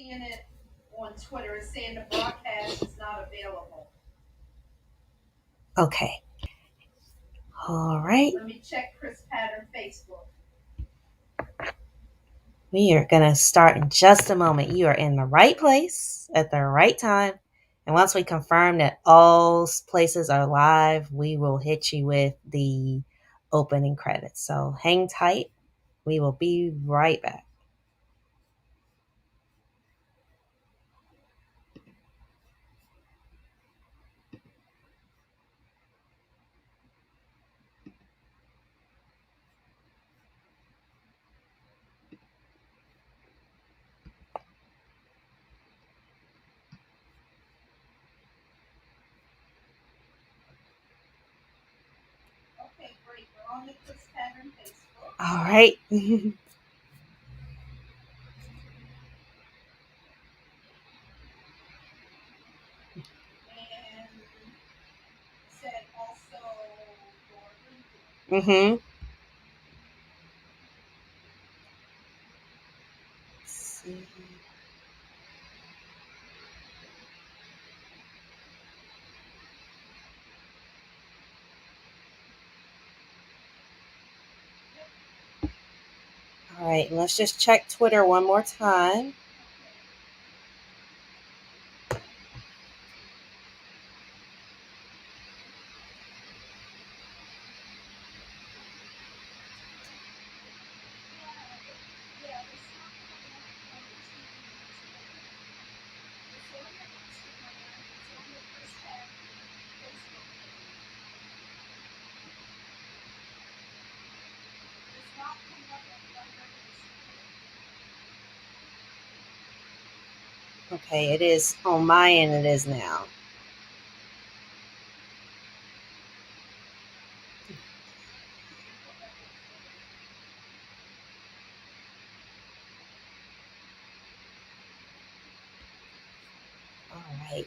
seeing it on Twitter. It's saying the broadcast is not available. Okay. All right. Let me check Chris Pattern Facebook. We are going to start in just a moment. You are in the right place at the right time. And once we confirm that all places are live, we will hit you with the opening credits. So hang tight. We will be right back. Okay, great. We're on the Chris Pattern Facebook. All right. And said also Mm-hmm. Let's see. All right, let's just check Twitter one more time. Okay, it is on my end. It is now. All right.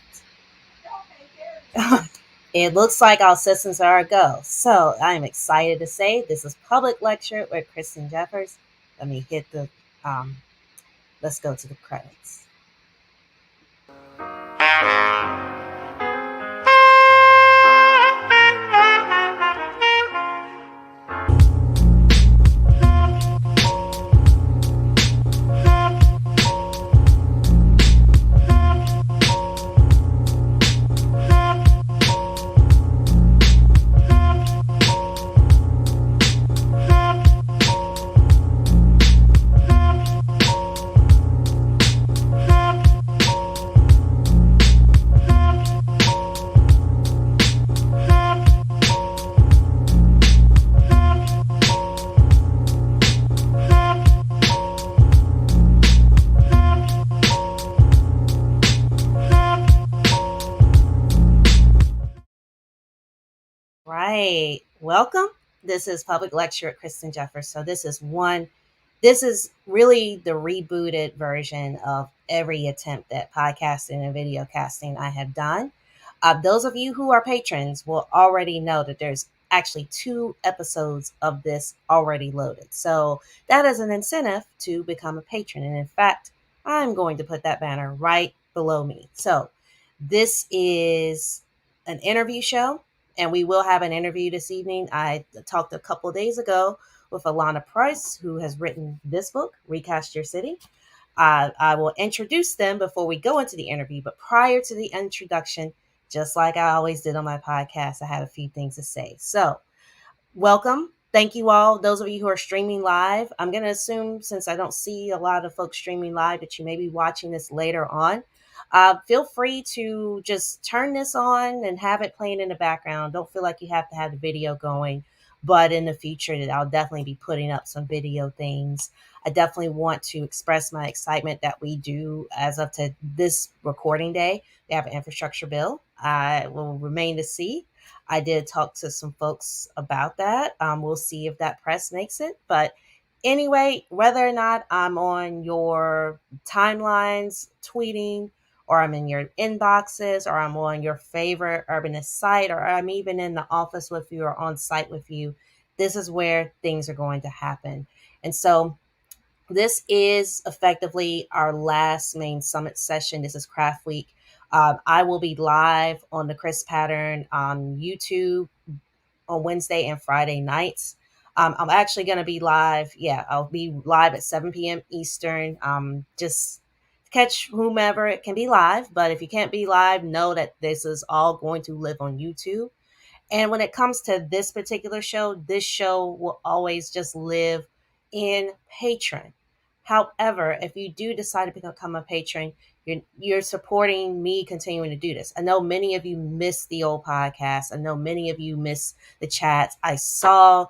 It looks like our systems are a go. So I'm excited to say this is Public Lecture with Kristen Jeffers. Let me hit the, let's go to the credits. Right. Welcome. This is Public Lecture at Kristen Jeffers. So this is really the rebooted version of every attempt at podcasting and video casting I have done. Those of you who are patrons will already know that there's actually 2 episodes of this already loaded. So that is an incentive to become a patron. And in fact, I'm going to put that banner right below me. So this is an interview show, and we will have an interview this evening. I talked a couple of days ago with Illana Preuss, who has written this book, Recast Your City. I will introduce them before we go into the interview, but prior to the introduction, just like I always did on my podcast, I had a few things to say. So, welcome. Thank you all. Those of you who are streaming live, I'm going to assume, since I don't see a lot of folks streaming live, that you may be watching this later on. Feel free to just turn this on and have it playing in the background. Don't feel like you have to have the video going, but in the future, I'll definitely be putting up some video things. I definitely want to express my excitement that we do, as of to this recording day, we have an infrastructure bill. I will remain to see. I did talk to some folks about that. We'll see if that press makes it. But anyway, whether or not I'm on your timelines tweeting, or I'm in your inboxes, or I'm on your favorite urbanist site, or I'm even in the office with you or on site with you, this is where things are going to happen. And so This is effectively our last main summit session. This is Craft Week. I will be live on the Chris Pattern on YouTube on Wednesday and Friday nights. I'm actually going to be live. Yeah, I'll be live at 7 p.m. Eastern. Just catch whomever it can be live. But if you can't be live, know that this is all going to live on YouTube. And when it comes to this show will always just live in Patreon. However, if you do decide to become a patron, you're supporting me continuing to do this. I know many of you miss the old podcast. I know many of you miss the chats. I saw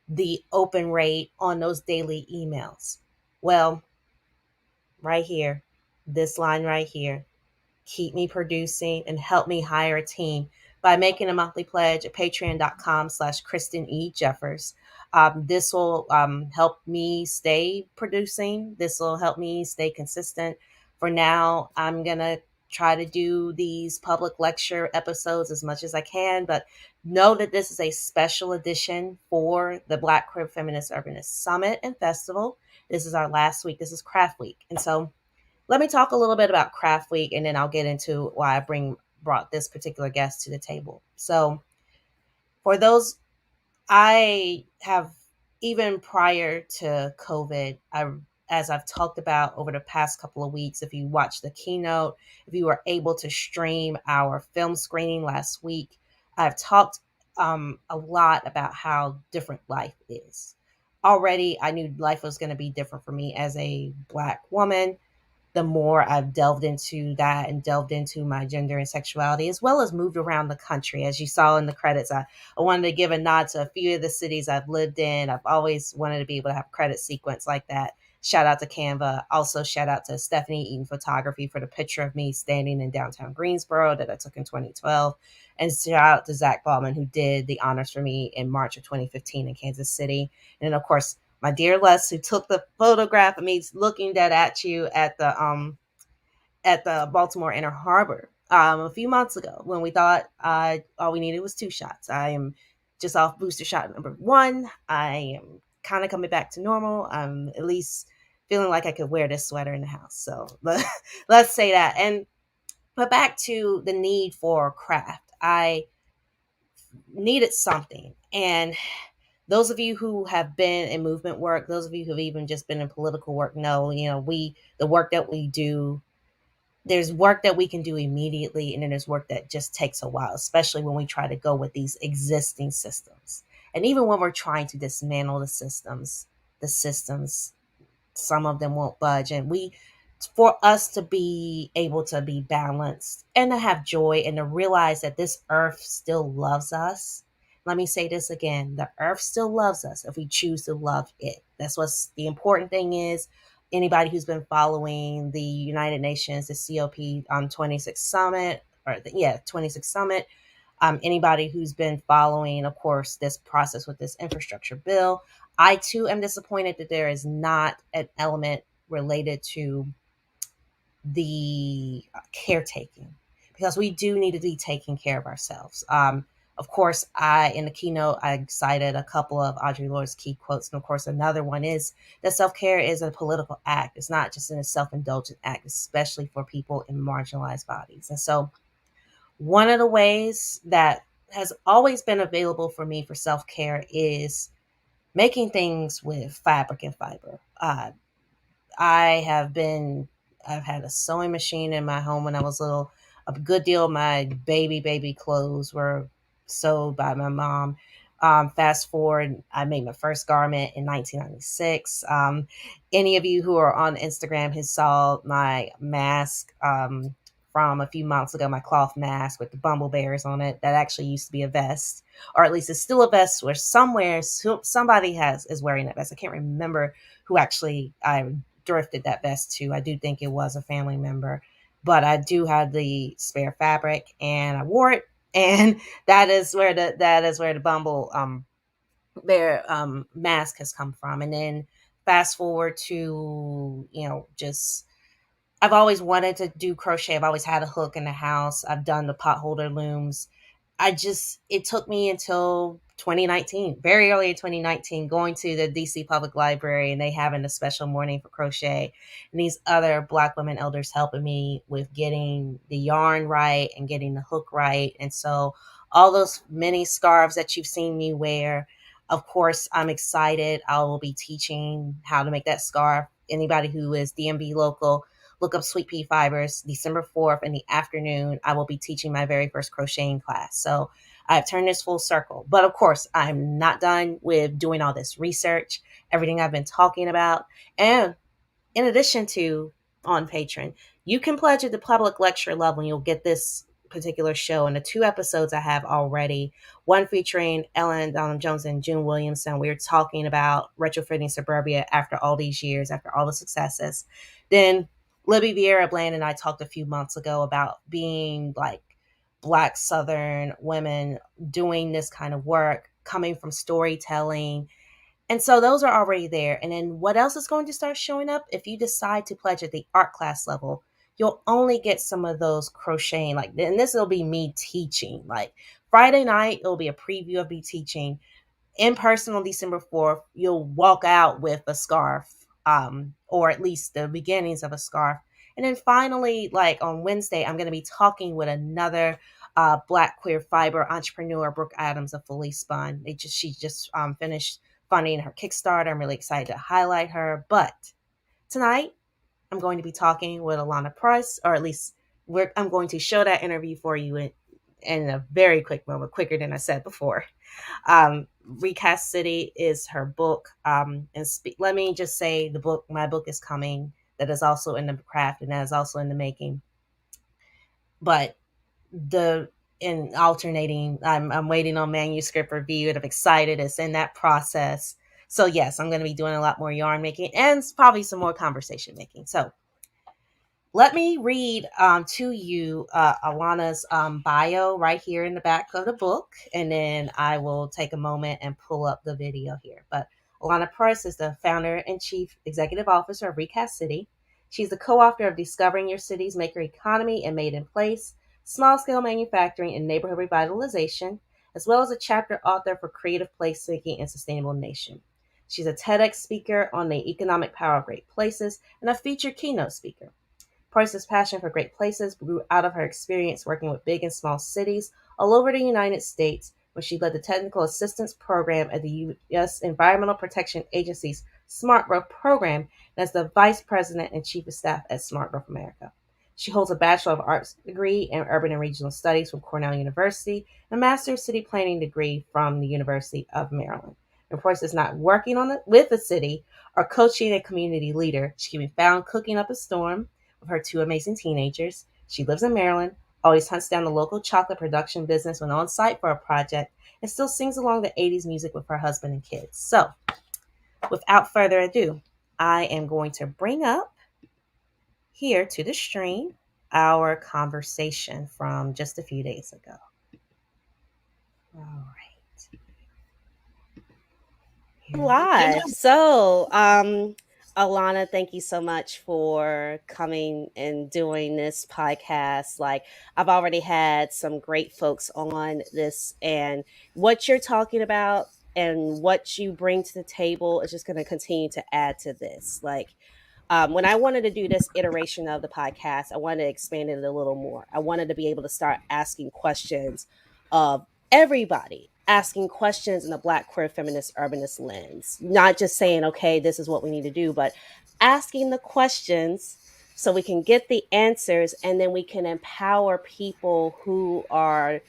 the open rate on those daily emails. Well, right here, this line right here, keep me producing and help me hire a team by making a monthly pledge at patreon.com/Kristen E. Jeffers. This will help me stay producing. This will help me stay consistent. For now, I'm going to try to do these public lecture episodes as much as I can, but know that this is a special edition for the Black Queer Feminist Urbanist Summit and Festival. This is our last week. This is Craft Week. And so let me talk a little bit about Craft Week, and then I'll get into why I brought this particular guest to the table. So, for those, I have, even prior to COVID, as I've talked about over the past couple of weeks, if you watched the keynote, if you were able to stream our film screening last week, I've talked a lot about how different life is. Already, I knew life was going to be different for me as a Black woman. The more I've delved into that and delved into my gender and sexuality, as well as moved around the country. As you saw in the credits, I wanted to give a nod to a few of the cities I've lived in. I've always wanted to be able to have a credit sequence like that. Shout out to Canva. Also, shout out to Stephanie Eaton Photography for the picture of me standing in downtown Greensboro that I took in 2012. And shout out to Zach Ballman, who did the honors for me in March of 2015 in Kansas City. And then, of course, my dear Les, who took the photograph of me looking dead at you at the Baltimore Inner Harbor a few months ago when we thought all we needed was 2 shots. I am just off booster shot number 1. I am kind of coming back to normal. I'm at least feeling like I could wear this sweater in the house. So let's say that. But back to the need for craft. I needed something. And those of you who have been in movement work, those of you who've even just been in political work know, the work that we do, there's work that we can do immediately, and then there's work that just takes a while, especially when we try to go with these existing systems. And even when we're trying to dismantle the systems, some of them won't budge. And for us to be able to be balanced and to have joy and to realize that this earth still loves us. Let me say this again. The earth still loves us if we choose to love it. That's what's the important thing is. Anybody who's been following the United Nations, the COP 26 Summit, 26 Summit, anybody who's been following, of course, this process with this infrastructure bill, I too am disappointed that there is not an element related to the caretaking, because we do need to be taking care of ourselves. Of course, in the keynote, I cited a couple of Audre Lorde's key quotes. And of course, another one is that self-care is a political act. It's not just a self-indulgent act, especially for people in marginalized bodies. And so one of the ways that has always been available for me for self-care is making things with fabric and fiber. I've had a sewing machine in my home when I was little. A good deal of my baby clothes were sewed by my mom. Fast forward, I made my first garment in 1996. Any of you who are on Instagram has saw my mask from a few months ago, my cloth mask with the bumble bears on it. That actually used to be a vest, or at least it's still a vest where somebody is wearing that vest. I can't remember who actually I thrifted that vest to. I do think it was a family member, but I do have the spare fabric and I wore it. And that is where the bumble bear mask has come from. And then fast forward to, just I've always wanted to do crochet. I've always had a hook in the house. I've done the potholder looms. it took me until 2019, very early in 2019, going to the DC Public Library and they having a special morning for crochet, and these other Black women elders helping me with getting the yarn right and getting the hook right. And so all those many scarves that you've seen me wear, of course, I'm excited. I will be teaching how to make that scarf. Anybody who is DMV local, look up Sweet Pea Fibers. December 4th in the afternoon, I will be teaching my very first crocheting class. So I've turned this full circle. But of course, I'm not done with doing all this research, everything I've been talking about. And in addition to on Patreon, you can pledge at the public lecture level and you'll get this particular show and the 2 episodes I have already. One featuring Ellen Donald Jones and June Williamson. We were talking about retrofitting suburbia after all these years, after all the successes. Then Libby Vieira Bland and I talked a few months ago about being like Black Southern women doing this kind of work, coming from storytelling, and so those are already there. And then what else is going to start showing up? If you decide to pledge at the art class level, you'll only get some of those crocheting. Like, and this will be me teaching. Like Friday night, it'll be a preview of me teaching. In person on December 4th, you'll walk out with a scarf, or at least the beginnings of a scarf. And then finally, like on Wednesday, I'm going to be talking with another Black queer fiber entrepreneur, Brooke Adams of Fully Spun. She just finished funding her Kickstarter. I'm really excited to highlight her. But tonight, I'm going to be talking with Illana Preuss, or at least I'm going to show that interview for you in a very quick moment, quicker than I said before. Recast City is her book. Let me just say my book is coming. That is also in the craft and that is also in the making. But in alternating, I'm waiting on manuscript review and I'm excited. It's in that process. So yes, I'm going to be doing a lot more yarn making and probably some more conversation making. So let me read to you Illana's bio right here in the back of the book, and then I will take a moment and pull up the video here. But Illana Preuss is the founder and chief executive officer of Recast City. She's the co-author of Discovering Your City's Maker Economy and Made in Place, Small-Scale Manufacturing and Neighborhood Revitalization, as well as a chapter author for Creative Placemaking and Sustainable Nation. She's a TEDx speaker on the economic power of great places and a featured keynote speaker. Preuss's passion for great places grew out of her experience working with big and small cities all over the United States, where she led the Technical Assistance Program at the U.S. Environmental Protection Agency's Smart Growth Program, and as the Vice President and Chief of Staff at Smart Growth America. She holds a Bachelor of Arts degree in Urban and Regional Studies from Cornell University and a Master of City Planning degree from the University of Maryland. And Preuss is not working with a city or coaching a community leader. She can be found cooking up a storm with her 2 amazing teenagers. She lives in Maryland, always hunts down the local chocolate production business when on site for a project, and still sings along the 80s music with her husband and kids. So, without further ado, I am going to bring up here to the stream our conversation from just a few days ago. All right. Live. So, Illana, thank you so much for coming and doing this podcast. Like, I've already had some great folks on this, and what you're talking about and what you bring to the table is just going to continue to add to this. Like, when I wanted to do this iteration of the podcast, I wanted to expand it a little more. I wanted to be able to start asking questions of everybody, asking questions in a Black queer feminist urbanist lens, not just saying, okay, this is what we need to do, but asking the questions so we can get the answers and then we can empower people who are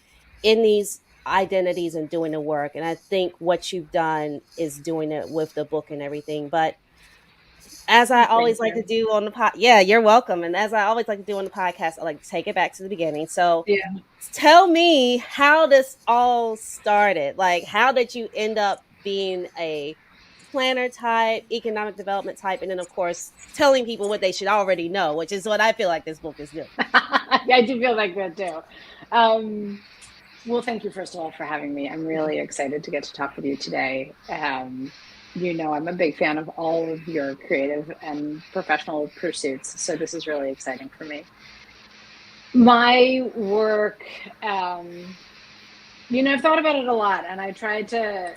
in these identities and doing the work. And I think what you've done is doing it with the book and everything. But as I always like to do on the yeah, you're welcome. And as I always like to do on the podcast, I like to take it back to the beginning. So tell me how this all started. Like, how did you end up being a planner type, economic development type, and then of course telling people what they should already know, which is what I feel like this book is doing. I do feel like that too. Well, thank you first of all for having me. I'm really excited to get to talk with you today. You know, I'm a big fan of all of your creative and professional pursuits, so this is really exciting for me. My work I've thought about it a lot, and I've tried to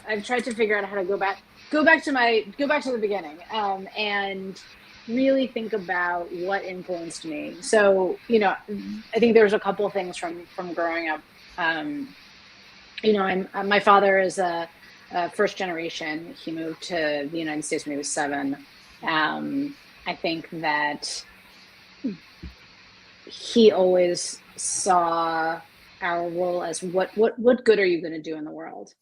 figure out how to go back to the beginning, and really think about what influenced me. So, I think there's a couple of things from growing up. My father is a first generation. He moved to the United States when he was 7. I think that he always saw our role as what good are you going to do in the world.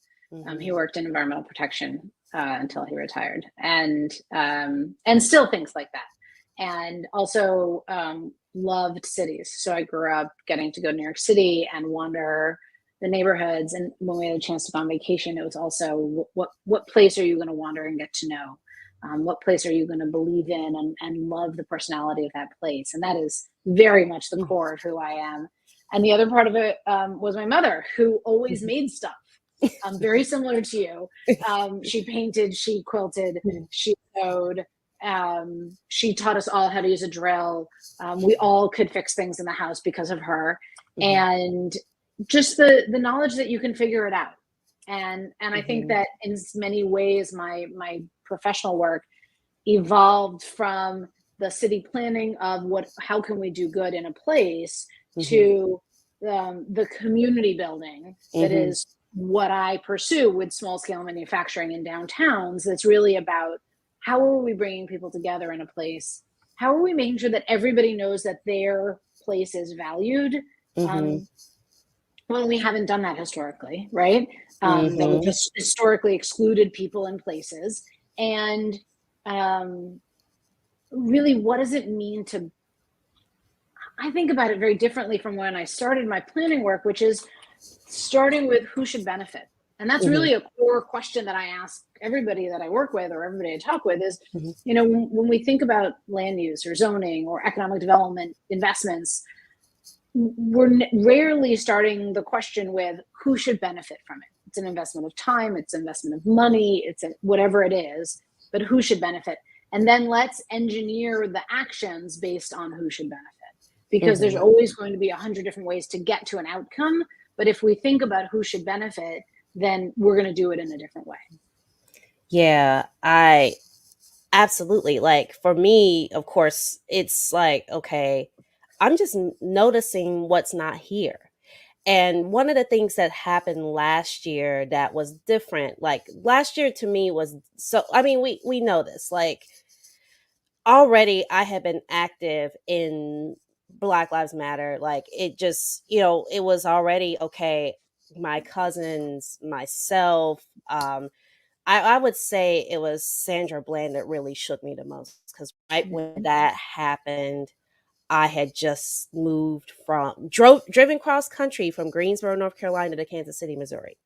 He worked in environmental protection until he retired, and still things like that, and also loved cities. So I grew up getting to go to New York City and wander the neighborhoods, and when we had a chance to go on vacation, it was also what place are you going to wander and get to know. What place are you going to believe in and love the personality of that place? And that is very much the core of who I am. And the other part of it was my mother, who always made stuff very similar to you. She painted, she quilted, she sewed. She taught us all how to use a drill. We all could fix things in the house because of her. And just the knowledge that you can figure it out. And I think that in many ways, my professional work evolved from the city planning of how can we do good in a place to the community building that is what I pursue with small scale manufacturing in downtowns. That's really about how are we bringing people together in a place? How are we making sure that everybody knows that their place is valued? Well, we haven't done that historically, right? That we've just historically excluded people in places. And really, what does it mean to, I think about it very differently from when I started my planning work, which is starting with who should benefit. And that's really a core question that I ask everybody that I work with or everybody I talk with is, when we think about land use or zoning or economic development investments, we're rarely starting the question with who should benefit from it. It's an investment of time, it's an investment of money, it's whatever it is, but who should benefit? And then let's engineer the actions based on who should benefit. Because there's always going to be 100 different ways to get to an outcome. But if we think about who should benefit, then we're going to do it in a different way. Yeah, I absolutely. Like for me, of course, it's like, okay, I'm just noticing what's not here. And one of the things that happened last year that was different, like last year to me was so, I mean, we know this, like already I had been active in Black Lives Matter. Like it just, it was already okay. My cousins, myself, I would say it was Sandra Bland that really shook me the most because right when that happened, I had just moved driven cross country from Greensboro, North Carolina to Kansas City, Missouri.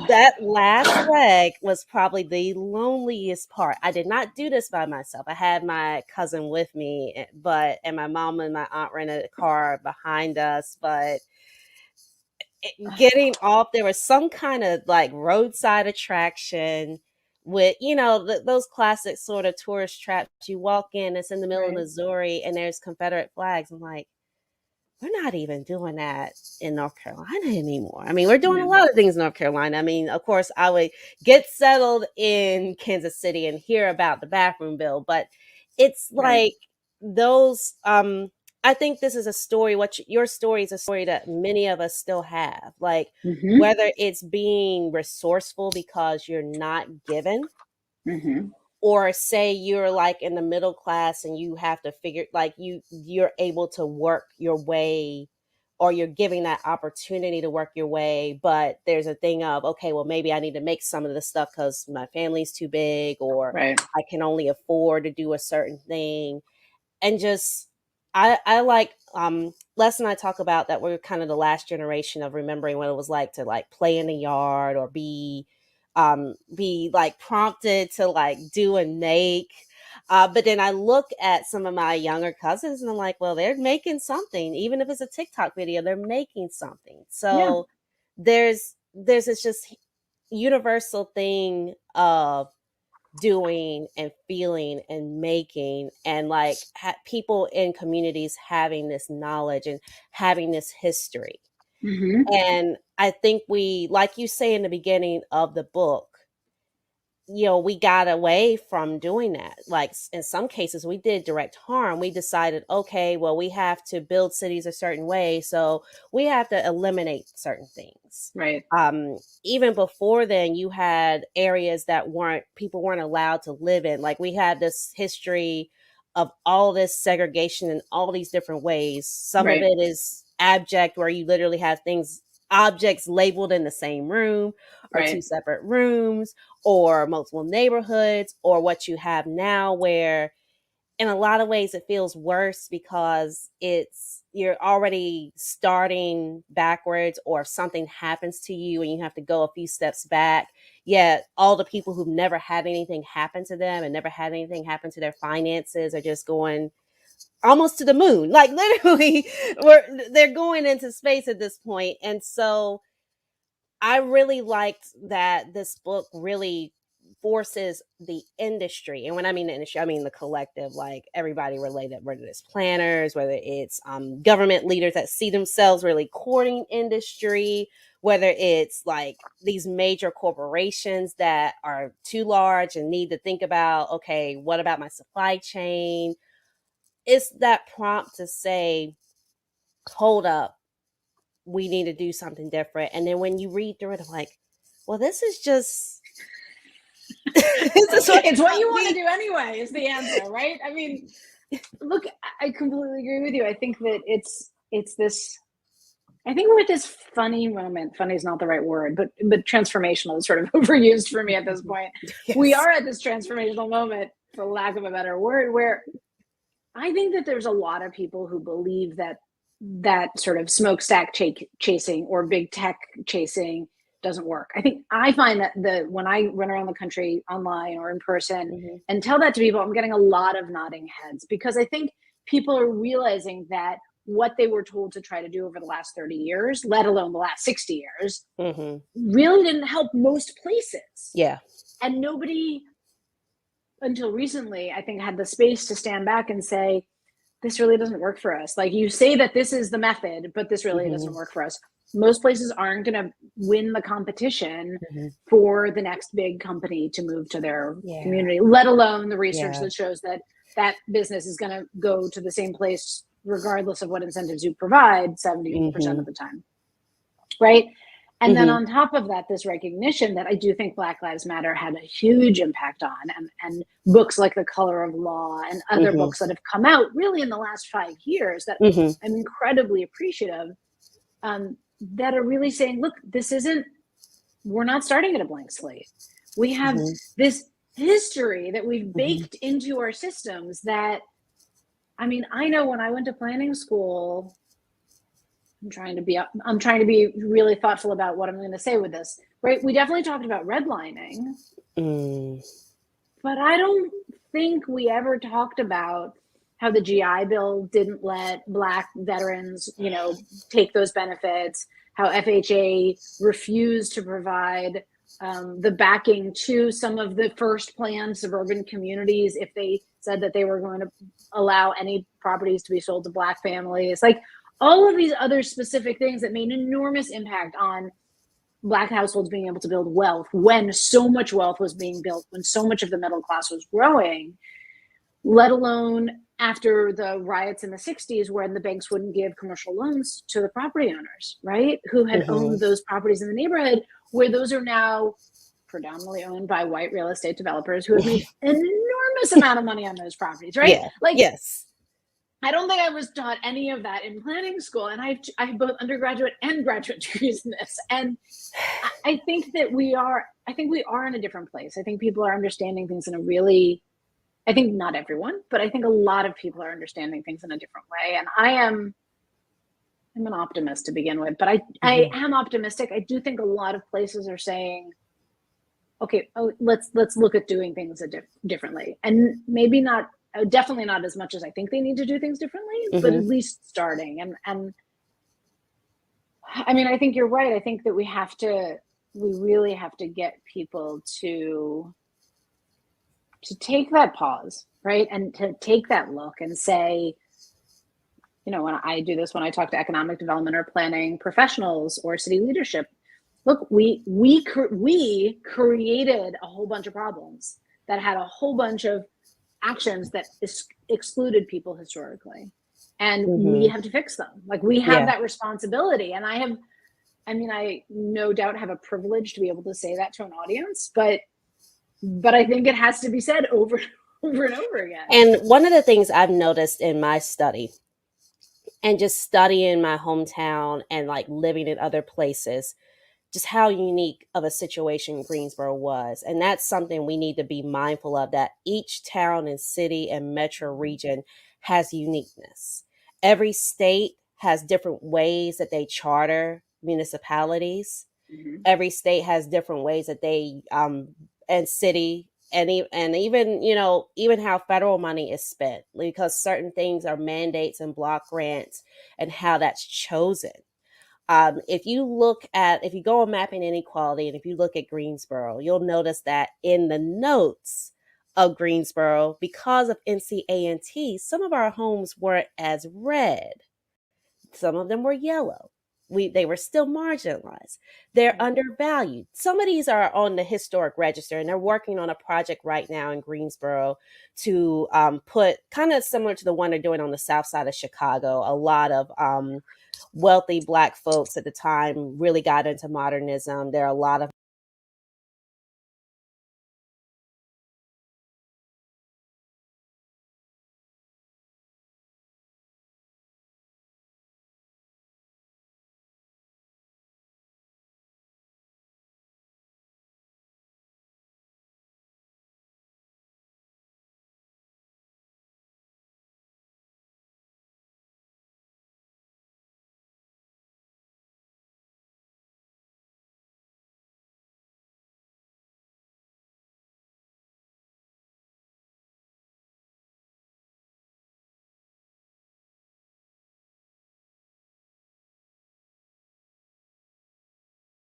That last leg was probably the loneliest part. I did not do this by myself. I had my cousin with me, and my mom and my aunt rented a car behind us, but getting off, there was some kind of like roadside attraction with, those classic sort of tourist traps. You walk in, it's in the middle of Missouri, and there's Confederate flags. I'm like, we're not even doing that in North Carolina anymore. I mean, we're doing a lot of things in North Carolina. I mean, of course, I would get settled in Kansas City and hear about the bathroom bill, but it's like those, I think this is a story, your story is a story that many of us still have. Like, whether it's being resourceful because you're not given, or say you're like in the middle class and you have to figure, like you're able to work your way, or you're giving that opportunity to work your way, but there's a thing of, okay, well, maybe I need to make some of the stuff because my family's too big, or I can only afford to do a certain thing. And just I like Les and I talk about that we're kind of the last generation of remembering what it was like to like play in the yard or be like prompted to like do a nake. But then I look at some of my younger cousins and I'm like, well, they're making something. Even if it's a TikTok video, they're making something. So there's this just universal thing of doing and feeling and making, and like people in communities having this knowledge and having this history. Mm-hmm. And I think we, like you say in the beginning of the book, we got away from doing that. Like in some cases, we did direct harm. We decided, okay, well, we have to build cities a certain way, so we have to eliminate certain things. Right. Even before then, you had areas that people weren't allowed to live in. Like we had this history of all this segregation in all these different ways. Some of it is abject, where you literally have objects labeled in the same room, or two separate rooms, or multiple neighborhoods, or what you have now, where in a lot of ways it feels worse because you're already starting backwards, or if something happens to you and you have to go a few steps back, yet all the people who've never had anything happen to them and never had anything happen to their finances are just going almost to the moon. Like literally they're going into space at this point. And so I really liked that this book really forces the industry. And when I mean the industry, I mean the collective, like everybody related, whether it's planners, whether it's government leaders that see themselves really courting industry, whether it's like these major corporations that are too large and need to think about, okay, what about my supply chain? It's that prompt to say, hold up, we need to do something different. And then when you read through it, I'm like, well, this is just it's what you want to do anyway, is the answer, right? I mean, look, I completely agree with you. I think that it's this, I think we're at this funny moment. Funny is not the right word, but transformational is sort of overused for me at this point. Yes. We are at this transformational moment, for lack of a better word, where I think that there's a lot of people who believe that sort of smokestack chasing or big tech chasing doesn't work. I find that when I run around the country online or in person and tell that to people, I'm getting a lot of nodding heads, because I think people are realizing that what they were told to try to do over the last 30 years, let alone the last 60 years, really didn't help most places. Yeah. And nobody, until recently, I think, had the space to stand back and say, this really doesn't work for us. Like, you say that this is the method, but this really doesn't work for us. Most places aren't going to win the competition for the next big company to move to their community, let alone the research that shows that business is going to go to the same place regardless of what incentives you provide 70% of the time. Right? And then on top of that, this recognition that I do think Black Lives Matter had a huge impact on, and books like The Color of Law and other books that have come out really in the last 5 years that I'm incredibly appreciative, that are really saying, look, we're not starting at a blank slate. We have this history that we've baked into our systems that, I mean, I know when I went to planning school, I'm trying to be really thoughtful about what I'm going to say with this, right? We definitely talked about redlining, but I don't think we ever talked about how the GI Bill didn't let Black veterans, take those benefits, how FHA refused to provide the backing to some of the first planned suburban communities if they said that they were going to allow any properties to be sold to Black families. Like, all of these other specific things that made an enormous impact on Black households being able to build wealth when so much wealth was being built, when so much of the middle class was growing, let alone after the riots in the 60s, when the banks wouldn't give commercial loans to the property owners, right? Who had owned those properties in the neighborhood, where those are now predominantly owned by white real estate developers who have made an enormous amount of money on those properties, right? Yes. I don't think I was taught any of that in planning school, and I have both undergraduate and graduate degrees in this. And I think that we are in a different place. I think people are understanding things in a really, I think not everyone, but I think a lot of people are understanding things in a different way. And I'm an optimist to begin with, but I am optimistic. I do think a lot of places are saying, okay, let's look at doing things differently, and maybe not. Definitely not as much as I think they need to do things differently, but at least starting. And I mean, I think you're right. I think that we really have to get people to take that pause, right? And to take that look and say, when I do this, when I talk to economic development or planning professionals or city leadership, look, we created a whole bunch of problems that had a whole bunch of actions that excluded people historically, and we have to fix them. Like, we have that responsibility, and I no doubt have a privilege to be able to say that to an audience, but I think it has to be said over and over again. And one of the things I've noticed in my study and just studying my hometown and like living in other places, just how unique of a situation Greensboro was. And that's something we need to be mindful of, that each town and city and metro region has uniqueness. Every state has different ways that they charter municipalities. Every state has different ways that they and city and even even how federal money is spent, because certain things are mandates and block grants and how that's chosen. If you go on mapping inequality and if you look at Greensboro, you'll notice that in the notes of Greensboro, because of NCANT, some of our homes weren't as red. Some of them were yellow. They were still marginalized. They're undervalued. Some of these are on the historic register, and they're working on a project right now in Greensboro to put, kind of similar to the one they're doing on the south side of Chicago. A lot of wealthy Black folks at the time really got into modernism. There are a lot of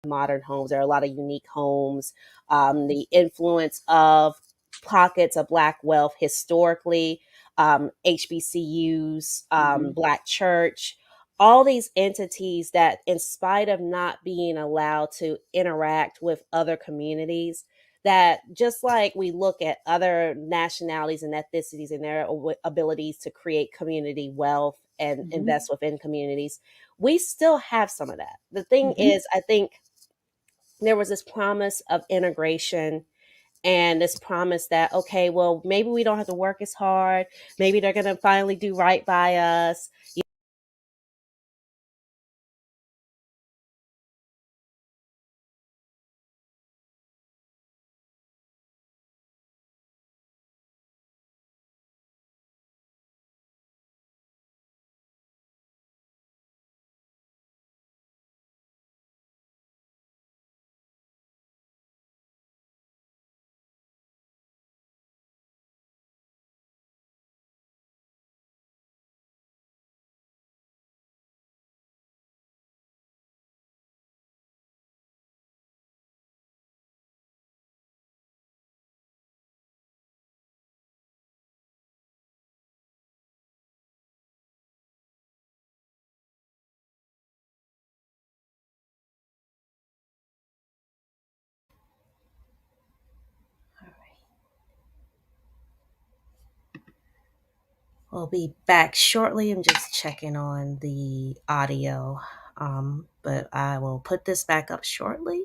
modern homes. There are a lot of unique homes. The influence of pockets of Black wealth historically, HBCUs, Black church, all these entities that, in spite of not being allowed to interact with other communities, that just like we look at other nationalities and ethnicities and their abilities to create community wealth and invest within communities, we still have some of that. The thing is, I think there was this promise of integration and this promise that, okay, well, maybe we don't have to work as hard. Maybe they're going to finally do right by us. We'll be back shortly. I'm just checking on the audio, but I will put this back up shortly.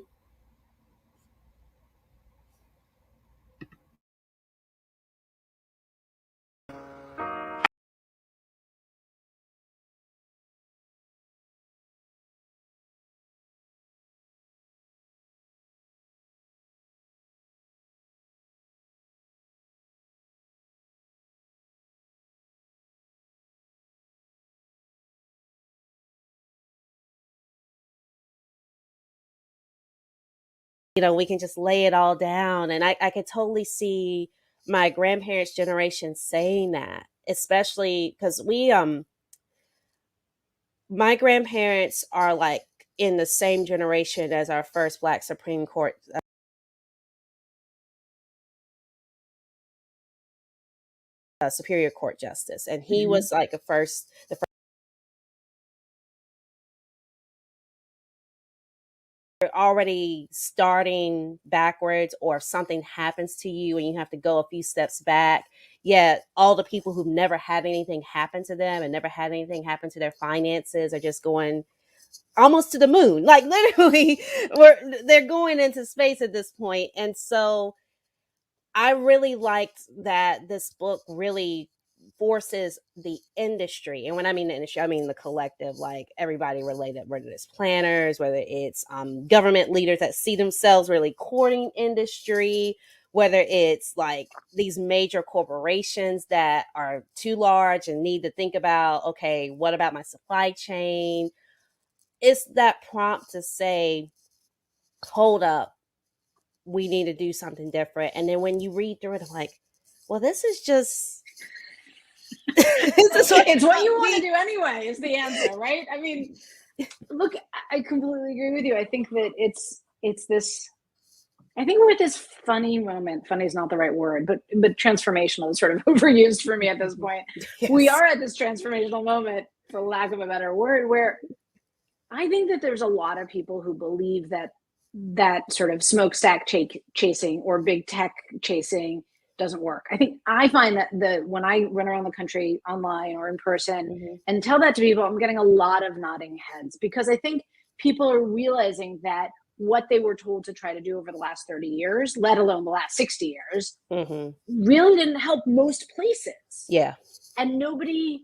We can just lay it all down. And I could totally see my grandparents' generation saying that, especially because my grandparents are like in the same generation as our first Black Supreme Court Superior Court justice, and he was like the first already starting backwards, or if something happens to you and you have to go a few steps back, yet all the people who've never had anything happen to them and never had anything happen to their finances are just going almost to the moon. Like literally, they're going into space at this point. And so I really liked that this book really forces the industry. And when I mean the industry, I mean the collective, like everybody related, whether it's planners, whether it's government leaders that see themselves really courting industry, whether it's like these major corporations that are too large and need to think about, okay, what about my supply chain? It's that prompt to say, hold up, we need to do something different. And then when you read through it, I'm like, well, this is just it's what you want to do anyway is the answer, right? I mean, look, I completely agree with you. I think that it's this, I think we're at this funny moment. Funny is not the right word, but transformational is sort of overused for me at this point. Yes. We are at this transformational moment, for lack of a better word, where I think that there's a lot of people who believe that sort of smokestack chasing or big tech chasing doesn't work. I find that when I run around the country online or in person and tell that to people, I'm getting a lot of nodding heads, because I think people are realizing that what they were told to try to do over the last 30 years, let alone the last 60 years, really didn't help most places. Yeah. And nobody,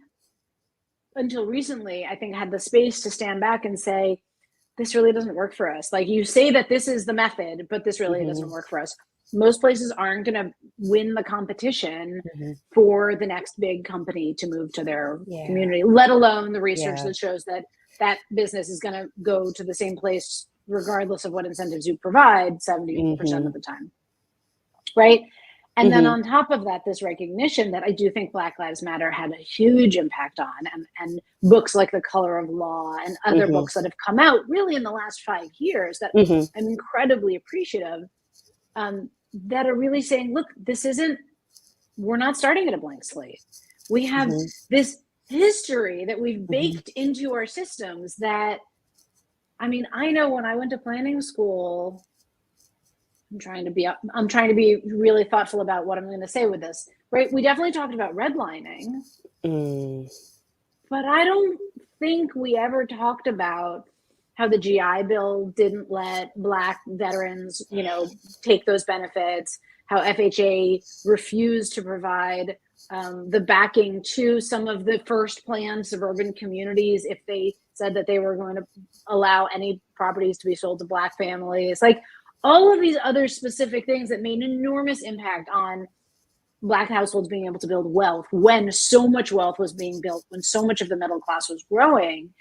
until recently, I think, had the space to stand back and say, this really doesn't work for us. Like, you say that this is the method, but this really doesn't work for us. Most places aren't going to win the competition for the next big company to move to their community, let alone the research that shows that business is going to go to the same place regardless of what incentives you provide 70% of the time. Right? And then on top of that, this recognition that I do think Black Lives Matter had a huge impact on, and books like The Color of Law and other books that have come out really in the last 5 years that I'm incredibly appreciative, that are really saying, look, we're not starting at a blank slate. We have this history that we've baked into our systems that, I mean, I know when I went to planning school, I'm trying to be really thoughtful about what I'm going to say with this, right? We definitely talked about redlining, but I don't think we ever talked about how the GI Bill didn't let Black veterans, take those benefits, how FHA refused to provide the backing to some of the first planned suburban communities if they said that they were going to allow any properties to be sold to Black families. Like, all of these other specific things that made an enormous impact on Black households being able to build wealth when so much wealth was being built, when so much of the middle class was growing,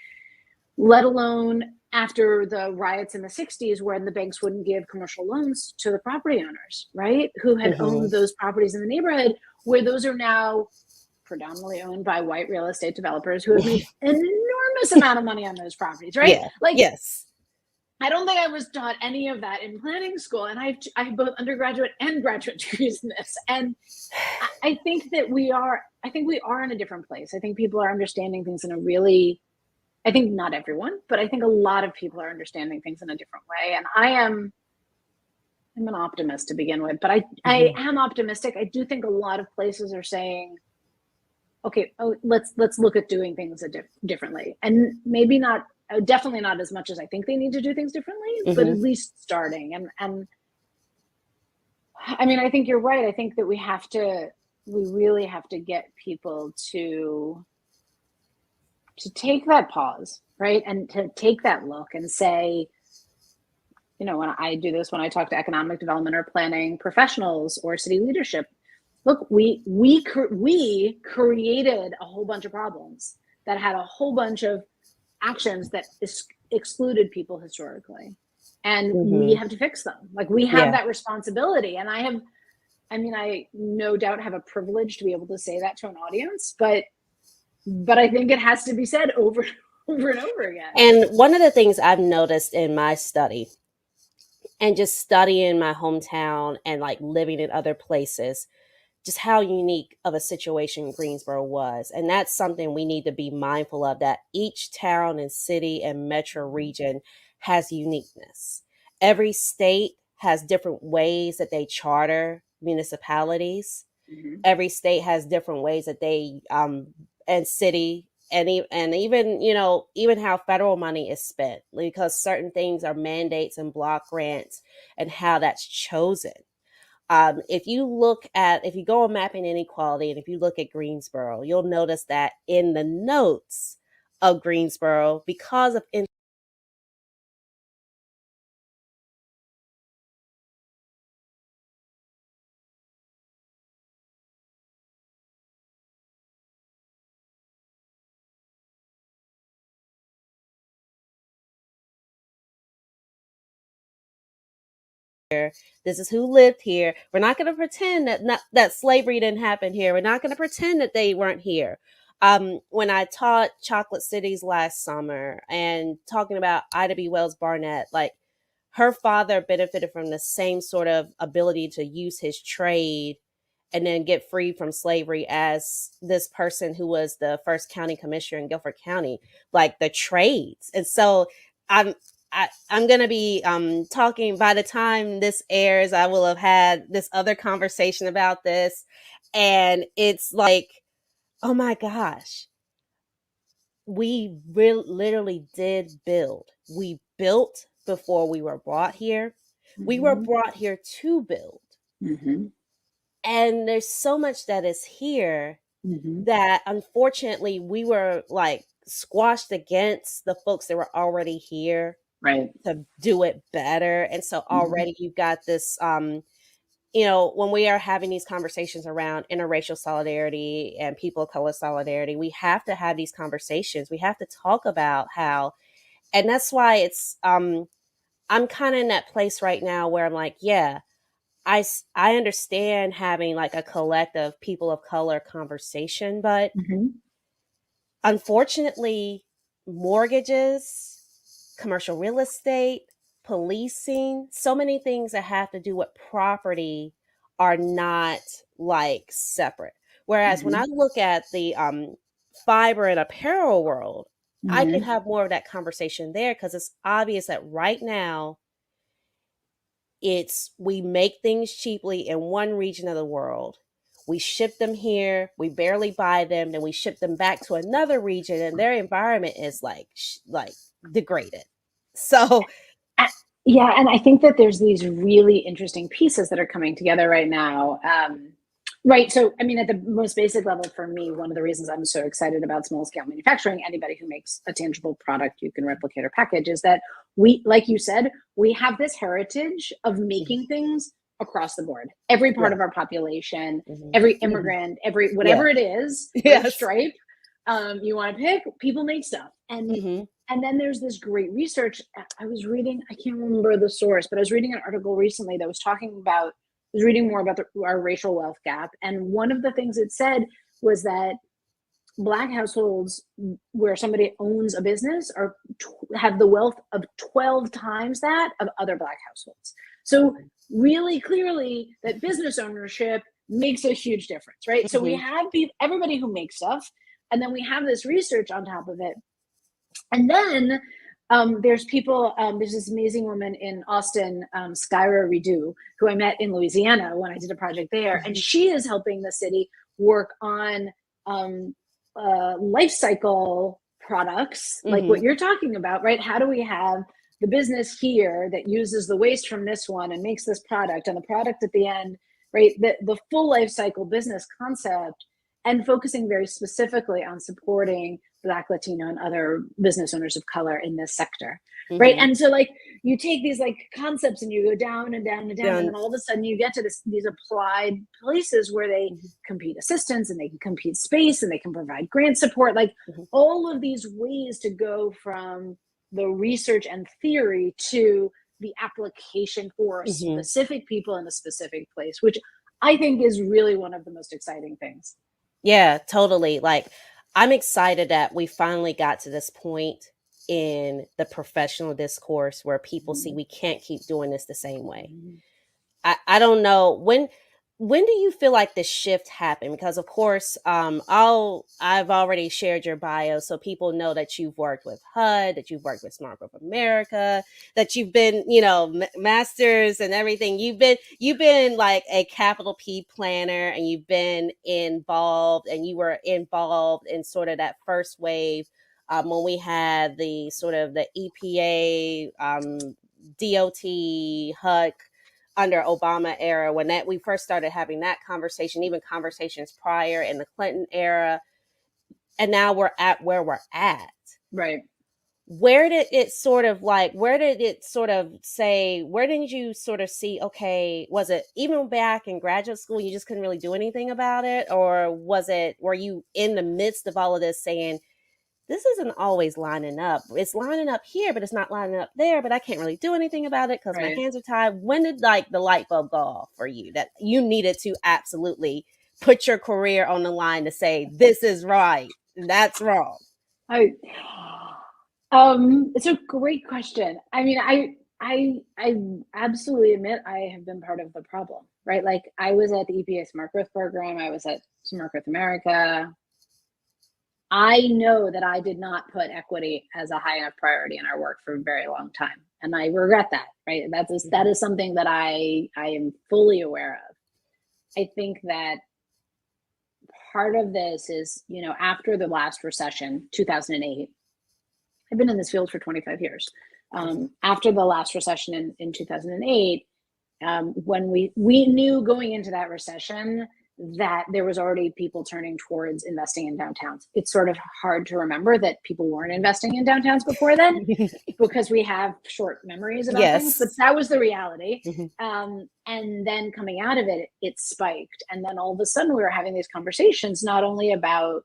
let alone after the riots in the 60s when the banks wouldn't give commercial loans to the property owners, right? Who had owned those properties in the neighborhood, where those are now predominantly owned by white real estate developers who have made an enormous amount of money on those properties, right? Yeah. Yes. I don't think I was taught any of that in planning school, and I have both undergraduate and graduate degrees in this. And I think that we are in a different place. I think people are understanding things in a really, I think not everyone, but I think a lot of people are understanding things in a different way. And I'm an optimist to begin with, but I am optimistic. I do think a lot of places are saying, okay, let's look at doing things differently, and maybe not. Definitely not as much as I think they need to do things differently, but at least starting. And I mean, I think you're right. I think that we really have to get people to take that pause, right? And to take that look and say, when I do this, when I talk to economic development or planning professionals or city leadership, look, we created a whole bunch of problems that had a whole bunch of actions that excluded people historically, and we have to fix them. Like, we have that responsibility, and I no doubt have a privilege to be able to say that to an audience, but I think it has to be said over and over again. And one of the things I've noticed in my study, and just studying my hometown and like living in other places, just how unique of a situation Greensboro was. And that's something we need to be mindful of, that each town and city and metro region has uniqueness. every state has different ways that they charter municipalities. Every state has different ways that they and city and even even how federal money is spent, because certain things are mandates and block grants and how that's chosen. If you go on mapping inequality and if you look at Greensboro, you'll notice that in the notes of Greensboro, because of this is who lived here. We're not going to pretend that slavery didn't happen here. We're not going to pretend that they weren't here. When I taught Chocolate Cities last summer and talking about Ida B. Wells Barnett, like her father benefited from the same sort of ability to use his trade and then get free from slavery as this person who was the first county commissioner in Guilford County, like the trades. And so I'm I'm gonna be talking, by the time this airs, I will have had this other conversation about this. And it's like, oh my gosh, we literally did build. We built before we were brought here. We were brought here to build. And there's so much that is here that unfortunately we were like squashed against the folks that were already here, Right. to do it better. And so already you've got this when we are having these conversations around interracial solidarity and people of color solidarity, we have to have these conversations. We have to talk about how, and that's why it's I'm kind of in that place right now where I'm like, yeah, I understand having like a collective people of color conversation, but unfortunately, mortgages, commercial real estate, policing, so many things that have to do with property are not like separate. Whereas when I look at the fiber and apparel world, I can have more of that conversation there, because it's obvious that right now we make things cheaply in one region of the world. We ship them here, we barely buy them, then we ship them back to another region, and their environment is like degraded. So yeah, and I think that there's these really interesting pieces that are coming together right now. Right. So, I mean, at the most basic level, for me, one of the reasons I'm so excited about small scale manufacturing, anybody who makes a tangible product you can replicate or package, is that we, like you said, we have this heritage of making things across the board. Every part of our population, every immigrant, every whatever it is, stripe you want to pick, people make stuff. And then there's this great research. I was reading, I can't remember the source, but I was reading an article recently that was talking about, I was reading more about our racial wealth gap. And one of the things it said was that Black households where somebody owns a business have the wealth of 12 times that of other Black households. So really clearly that business ownership makes a huge difference, right? So we have everybody who makes stuff, and then we have this research on top of it. And then there's people, there's this amazing woman in Austin, Skyra Redu, who I met in Louisiana when I did a project there. And she is helping the city work on life cycle products, like what you're talking about, right? How do we have the business here that uses the waste from this one and makes this product, and the product at the end, right? The full life cycle business concept, and focusing very specifically on supporting Black, Latino, and other business owners of color in this sector, right? And so, like, you take these like concepts and you go down and down and down, and then all of a sudden you get to these applied places where they compete assistance, and they can compete space, and they can provide grant support, like all of these ways to go from the research and theory to the application for specific people in a specific place, which I think is really one of the most exciting things. Yeah, totally. Like, I'm excited that we finally got to this point in the professional discourse where people see we can't keep doing this the same way. I don't know when do you feel like the shift happened? Because of course, I've already shared your bio, so people know that you've worked with HUD, that you've worked with Smart Growth America, that you've been, masters and everything. You've been like a capital P planner, and you've been involved, and you were involved in sort of that first wave when we had the sort of the EPA, DOT, HUD under Obama era, when we first started having that conversation, even conversations prior in the Clinton era, and now we're at where we're at. Right. Where did it sort of say, where did you sort of see, okay, was it even back in graduate school, you just couldn't really do anything about it? Or were you in the midst of all of this saying, this isn't always lining up. It's lining up here, but it's not lining up there, but I can't really do anything about it because my hands are tied. When did the light bulb go off for you that you needed to absolutely put your career on the line to say, this is right, that's wrong? It's a great question. I mean, I absolutely admit I have been part of the problem, right? Like I was at the EPA Smart Growth Program. I was at Smart Growth America. I know that I did not put equity as a high enough priority in our work for a very long time. And I regret that, right? That is something that I am fully aware of. I think that part of this is, after the last recession, 2008, I've been in this field for 25 years. After the last recession in 2008, when we knew going into that recession that there was already people turning towards investing in downtowns. It's sort of hard to remember that people weren't investing in downtowns before then because we have short memories about things, but that was the reality. And then coming out of it, it spiked. And then all of a sudden we were having these conversations, not only about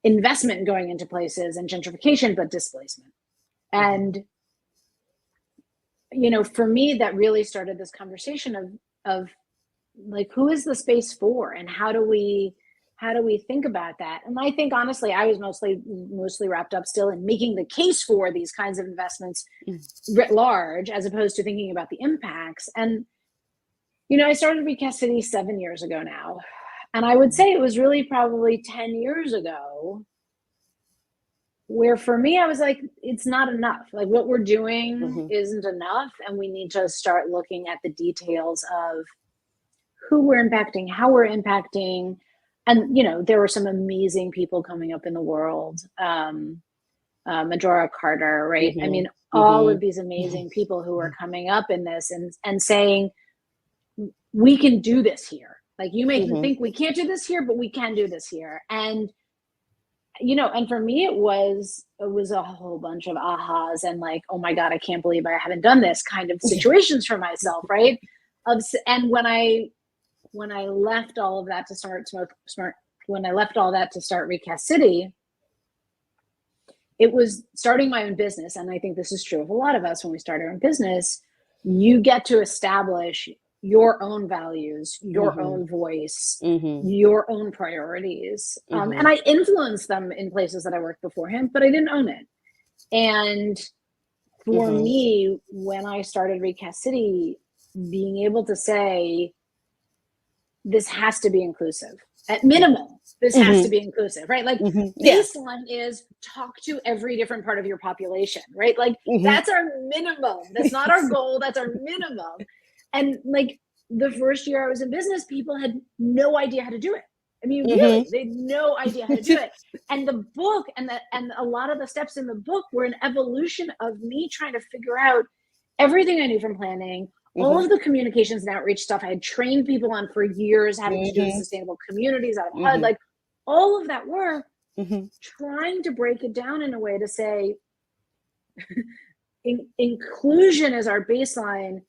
investment going into places and gentrification, but displacement. And, for me, that really started this conversation of like, who is the space for, and how do we think about that? And I think honestly, I was mostly wrapped up still in making the case for these kinds of investments writ large, as opposed to thinking about the impacts. And I started Recast City 7 years ago now, and I would say it was really probably 10 years ago where for me I was like, it's not enough. Like what we're doing isn't enough, and we need to start looking at the details of who we're impacting, how we're impacting. And, there were some amazing people coming up in the world. Majora Carter, right? I mean, all of these amazing people who are coming up in this and saying, we can do this here. Like you may think we can't do this here, but we can do this here. And, and for me, it was a whole bunch of ahas and like, oh my God, I can't believe I haven't done this kind of situations for myself, right? And when I left all of that to start Recast City, it was starting my own business. And I think this is true of a lot of us when we start our own business. You get to establish your own values, your own voice, your own priorities. And I influenced them in places that I worked beforehand, but I didn't own it. And for me, when I started Recast City, being able to say, this has to be inclusive. At minimum, this has to be inclusive, right? Like baseline is talk to every different part of your population, right? Like that's our minimum. That's not our goal. That's our minimum. And like the first year I was in business, people had no idea how to do it. I mean, really, they had no idea how to do it. And the book and a lot of the steps in the book were an evolution of me trying to figure out everything I knew from planning, all of the communications and outreach stuff I had trained people on for years, having to do with sustainable communities out of HUD, like all of that work, trying to break it down in a way to say, inclusion is our baseline.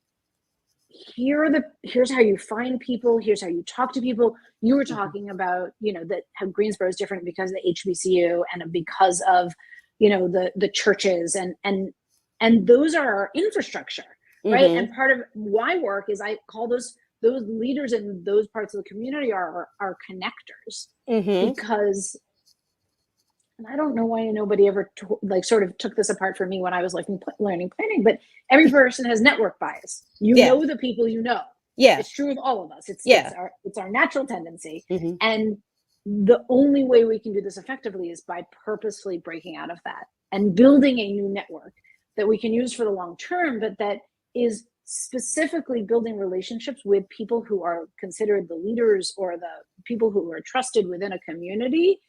Here's how you find people. Here's how you talk to people. You were talking about, that how Greensboro is different because of the HBCU and because of, the churches and those are our infrastructure. Right. And part of my work is I call those leaders in those parts of the community are connectors because, and I don't know why nobody ever sort of took this apart for me when I was learning planning, but every person has network bias. Know the people you know. Yeah. It's true of all of us. Yeah. It's our natural tendency. Mm-hmm. And the only way we can do this effectively is by purposefully breaking out of that and building a new network that we can use for the long term, but that is specifically building relationships with people who are considered the leaders or the people who are trusted within a community,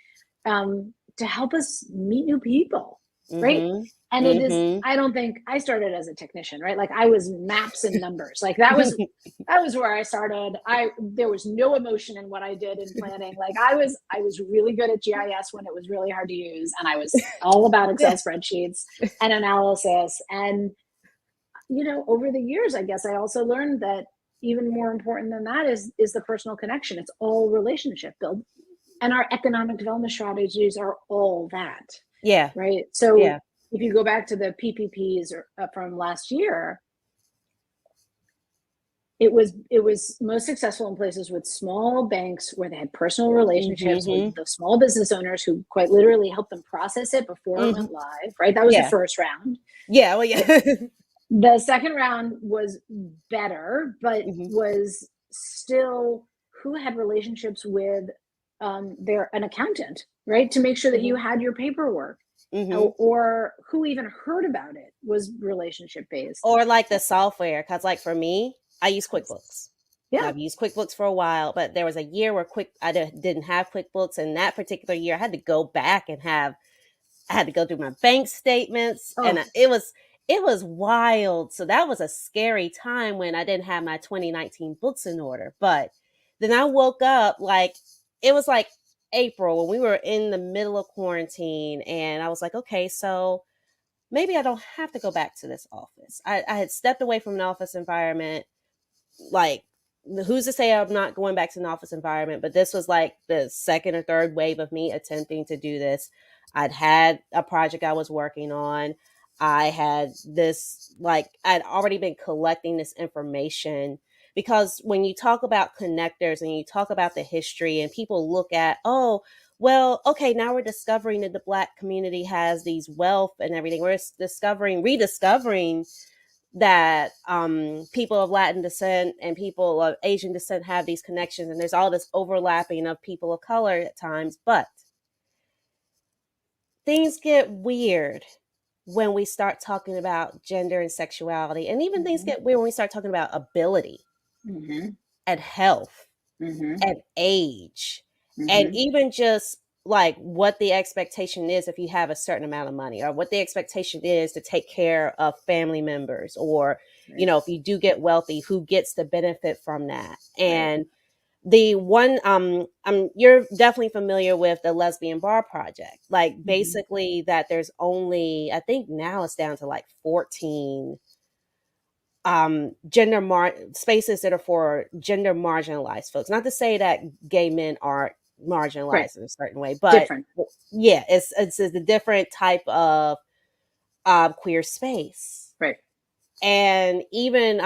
to help us meet new people, right? Mm-hmm. And it is, I don't think I started as a technician, right? Like I was maps and numbers. Like that was where I started. There was no emotion in what I did in planning. Like I was really good at GIS when it was really hard to use. And I was all about Excel spreadsheets and analysis. And, you know, over the years, I guess I also learned that even more important than that is the personal connection. It's all relationship build. And our economic development strategies are all that. Yeah. Right. So yeah. if you go back to the PPPs from last year, it was most successful in places with small banks where they had personal relationships with the small business owners who quite literally helped them process it before it went live. Right. That was the first round. Yeah. Well, yeah. The second round was better, but was still who had relationships with an accountant, right? To make sure that you had your paperwork, or who even heard about it was relationship based. Or like the software, because like for me, I use QuickBooks. Yeah, I've used QuickBooks for a while, but there was a year where I didn't have QuickBooks, and that particular year I had to go back and I had to go through my bank statements, and it was wild. So that was a scary time when I didn't have my 2019 books in order. But then I woke up it was like April when we were in the middle of quarantine, and I was like, okay, so maybe I don't have to go back to this office. I had stepped away from an office environment. Like, who's to say I'm not going back to an office environment? But this was like the second or third wave of me attempting to do this. I'd had a project I was working on. I had this, I'd already been collecting this information, because when you talk about connectors and you talk about the history and people look at, oh, well, okay, now we're discovering that the Black community has these wealth and everything. We're rediscovering that people of Latin descent and people of Asian descent have these connections, and there's all this overlapping of people of color at times. But things get weird when we start talking about gender and sexuality, and even things get weird when we start talking about ability and health and age, and even just like what the expectation is if you have a certain amount of money, or what the expectation is to take care of family members, or you know, if you do get wealthy, who gets the benefit from that. And the one you're definitely familiar with the Lesbian Bar Project, like basically that there's only, I think now it's down to like 14 spaces that are for gender marginalized folks. Not to say that gay men are marginalized in a certain way, but different. Yeah, it's a different type of queer space. Right. And even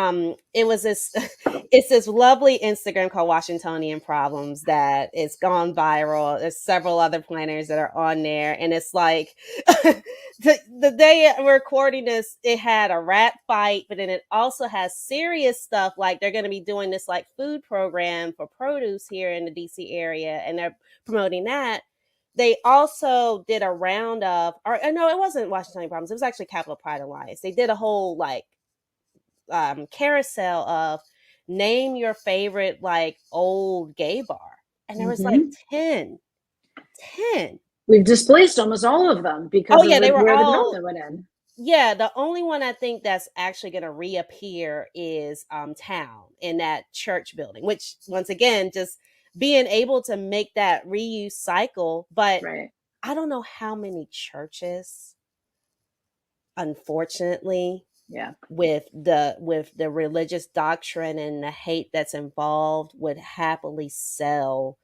it's this lovely Instagram called Washingtonian Problems that it's gone viral. There's several other planners that are on there, and it's like the day we're recording this, it had a rat fight, but then it also has serious stuff, like they're going to be doing this like food program for produce here in the DC area, and they're promoting that. They also did a round of, or no, it wasn't Washingtonian Problems. It was actually Capital Pride Alliance. They did a whole carousel of name your favorite like old gay bar, and there was like 10. We've displaced almost all of them because they were where all, the development went in. Yeah, the only one I think that's actually going to reappear is Town, in that church building, which once again, just being able to make that reuse cycle. But I don't know how many churches, unfortunately, with the religious doctrine and the hate that's involved, would happily sell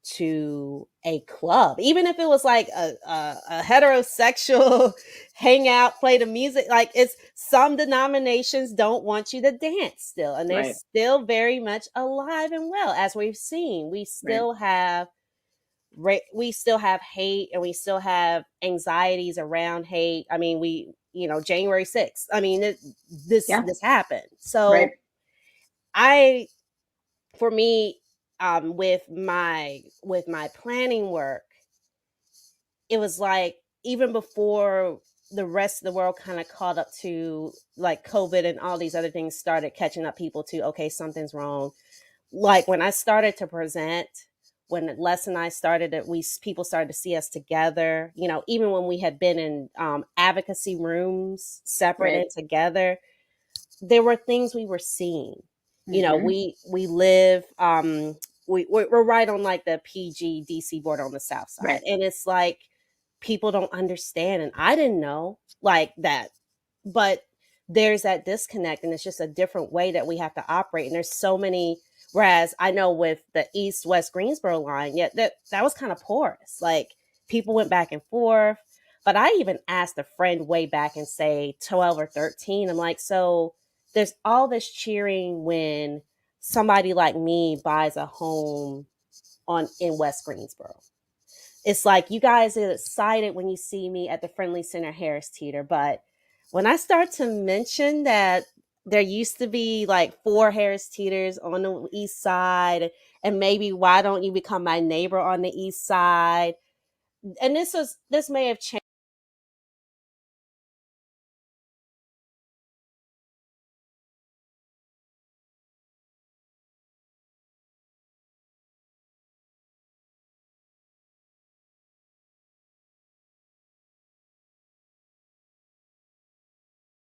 to a club, even if it was like a heterosexual hangout, play the music. Like, it's some denominations don't want you to dance still, and they're still very much alive and well. As we've seen, we still have hate, and we still have anxieties around hate. I mean, January 6th. I mean, this happened. So I for me, with my planning work, it was like even before the rest of the world kind of caught up to like COVID and all these other things started catching up people to, okay, something's wrong. Like when I started to present, when Les and I started it, people started to see us together. You know, even when we had been in advocacy rooms, separate Right. and together, there were things we were seeing. You know, Mhm. we live we're right on like the PG DC border on the south side, Right. and it's like people don't understand, and I didn't know like that, but there's that disconnect, and it's just a different way that we have to operate. And there's so many. Whereas I know with the East West Greensboro line, yeah, that was kind of porous. Like people went back and forth. But I even asked a friend way back in say 12 or 13. I'm like, so there's all this cheering when somebody like me buys a home in West Greensboro. It's like you guys are excited when you see me at the Friendly Center Harris Teeter, but when I start to mention that there used to be like 4 Harris Teeters on the east side, and maybe why don't you become my neighbor on the east side? And this may have changed.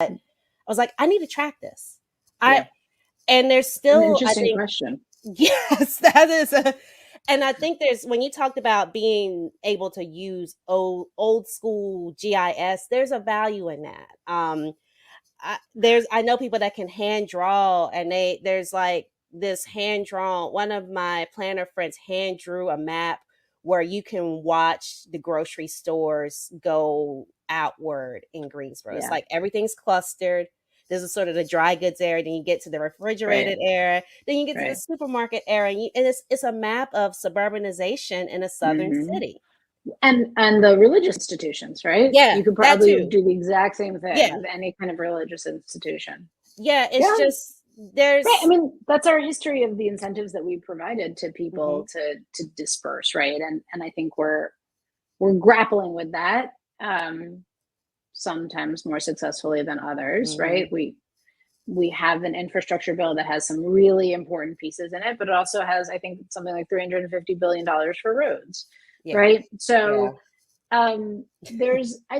I was like, I need to track this. Yeah. And there's An still, I interesting think, question. yes, that is and I think there's when you talked about being able to use old school GIS, there's a value in that. I know people that can hand draw, and there's like this hand drawn. One of my planner friends hand drew a map where you can watch the grocery stores go outward in Greensboro. It's Yeah. like everything's clustered. This is sort of the dry goods area. Then you get to the refrigerated Right. area. Then you get to the Right. supermarket area, and it's a map of suburbanization in a southern Mhm. city. And the religious institutions, right? Yeah, You could that probably too. do the exact same thing Yeah, with any kind of religious institution. yeah. It's Yeah. just Right. I there's. mean, that's our history of the incentives that we provided to people Mhm, to disperse, right? And I think we're grappling with that, sometimes more successfully than others, right? mhm. We have an infrastructure bill that has some really important pieces in it, but it also has, I think, something like $350 billion for roads, Yeah, right? yeah. So I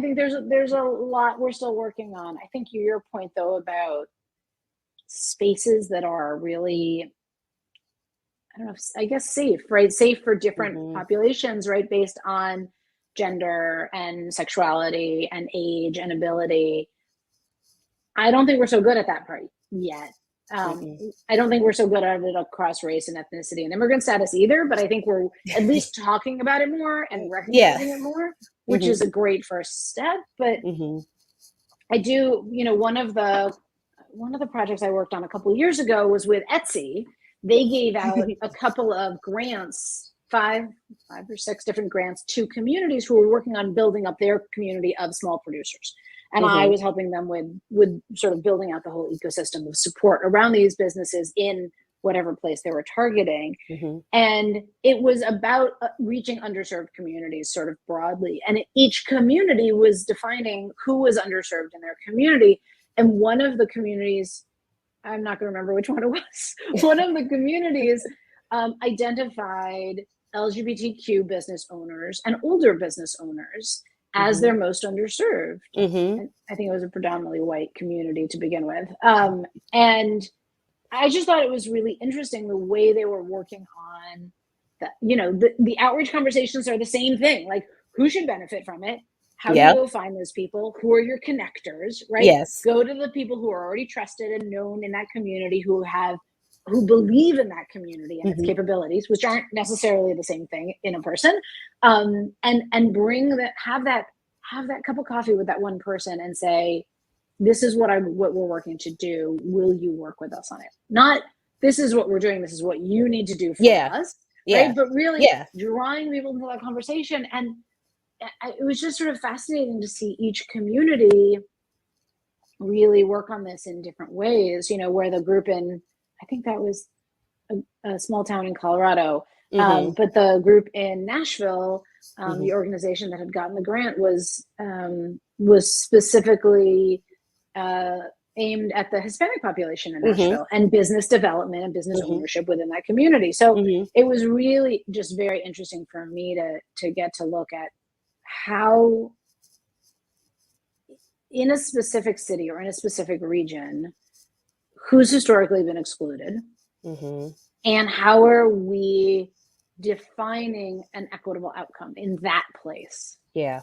think there's a lot we're still working on. I think your point though about spaces that are really, I don't know, I guess safe, right? Safe for different Mhm. populations, right? Based on gender and sexuality and age and ability. I don't think we're so good at that part yet. Mm-mm. I don't think we're so good at it across race and ethnicity and immigrant status either, but I think we're at least talking about it more and Yeah. recognizing it more, which Mhm, is a great first step. But mhm. I do, one of the projects I worked on a couple of years ago was with Etsy. They gave out a couple of grants, five or six different grants to communities who were working on building up their community of small producers. And I Mhm, was helping them with sort of building out the whole ecosystem of support around these businesses in whatever place they were targeting. mhm. And it was about reaching underserved communities sort of broadly, and each community was defining who was underserved in their community. And one of the communities, I'm not going to remember which one it was, one of the communities identified LGBTQ business owners and older business owners as Mhm, their most underserved. mhm. And I think it was a predominantly white community to begin with, and I just thought it was really interesting the way they were working on the outreach conversations are the same thing. Like, who should benefit from it? How do you Yep. go find those people? Who are your connectors, right? Yes. Go to the people who are already trusted and known in that community, who believe in that community and its Mhm. capabilities, which aren't necessarily the same thing in a person. And bring that, have that cup of coffee with that one person and say, this is what we're working to do. Will you work with us on it? Not, this is what we're doing. This is what you need to do for Yeah. us, Yeah. right? But really Yeah. drawing people into that conversation. And it was just sort of fascinating to see each community really work on this in different ways. Where the group in, I think that was a small town in Colorado. Mm-hmm. But the group in Nashville, Mm-hmm. the organization that had gotten the grant was specifically aimed at the Hispanic population in Nashville and business development and business ownership within that community. So it was really just very interesting for me to get to look at how in a specific city or in a specific region, who's historically been excluded, and how are we defining an equitable outcome in that place? Yeah.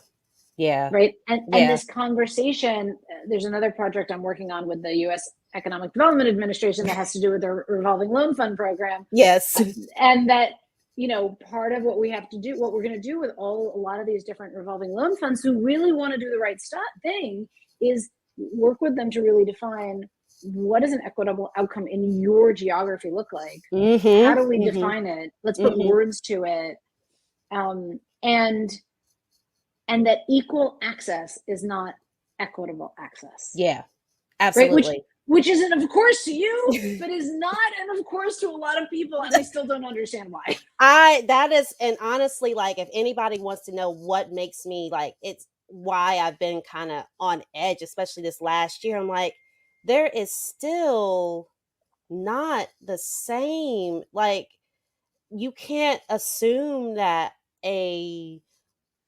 Right. And this conversation, there's another project I'm working on with the U.S. Economic Development Administration that has to do with their revolving loan fund program. Yes. And that, part of what we have to do, what we're going to do with a lot of these different revolving loan funds who really want to do the right thing is work with them to really define what does an equitable outcome in your geography look like? How do we define it? Let's put words to it. And that equal access is not equitable access. Yeah, absolutely. Right? Which isn't of course to you, but is not and of course to a lot of people, and I still don't understand why. And honestly, like, if anybody wants to know what makes me, like, it's why I've been kind of on edge, especially this last year, I'm like, there is still not the same, like, you can't assume that a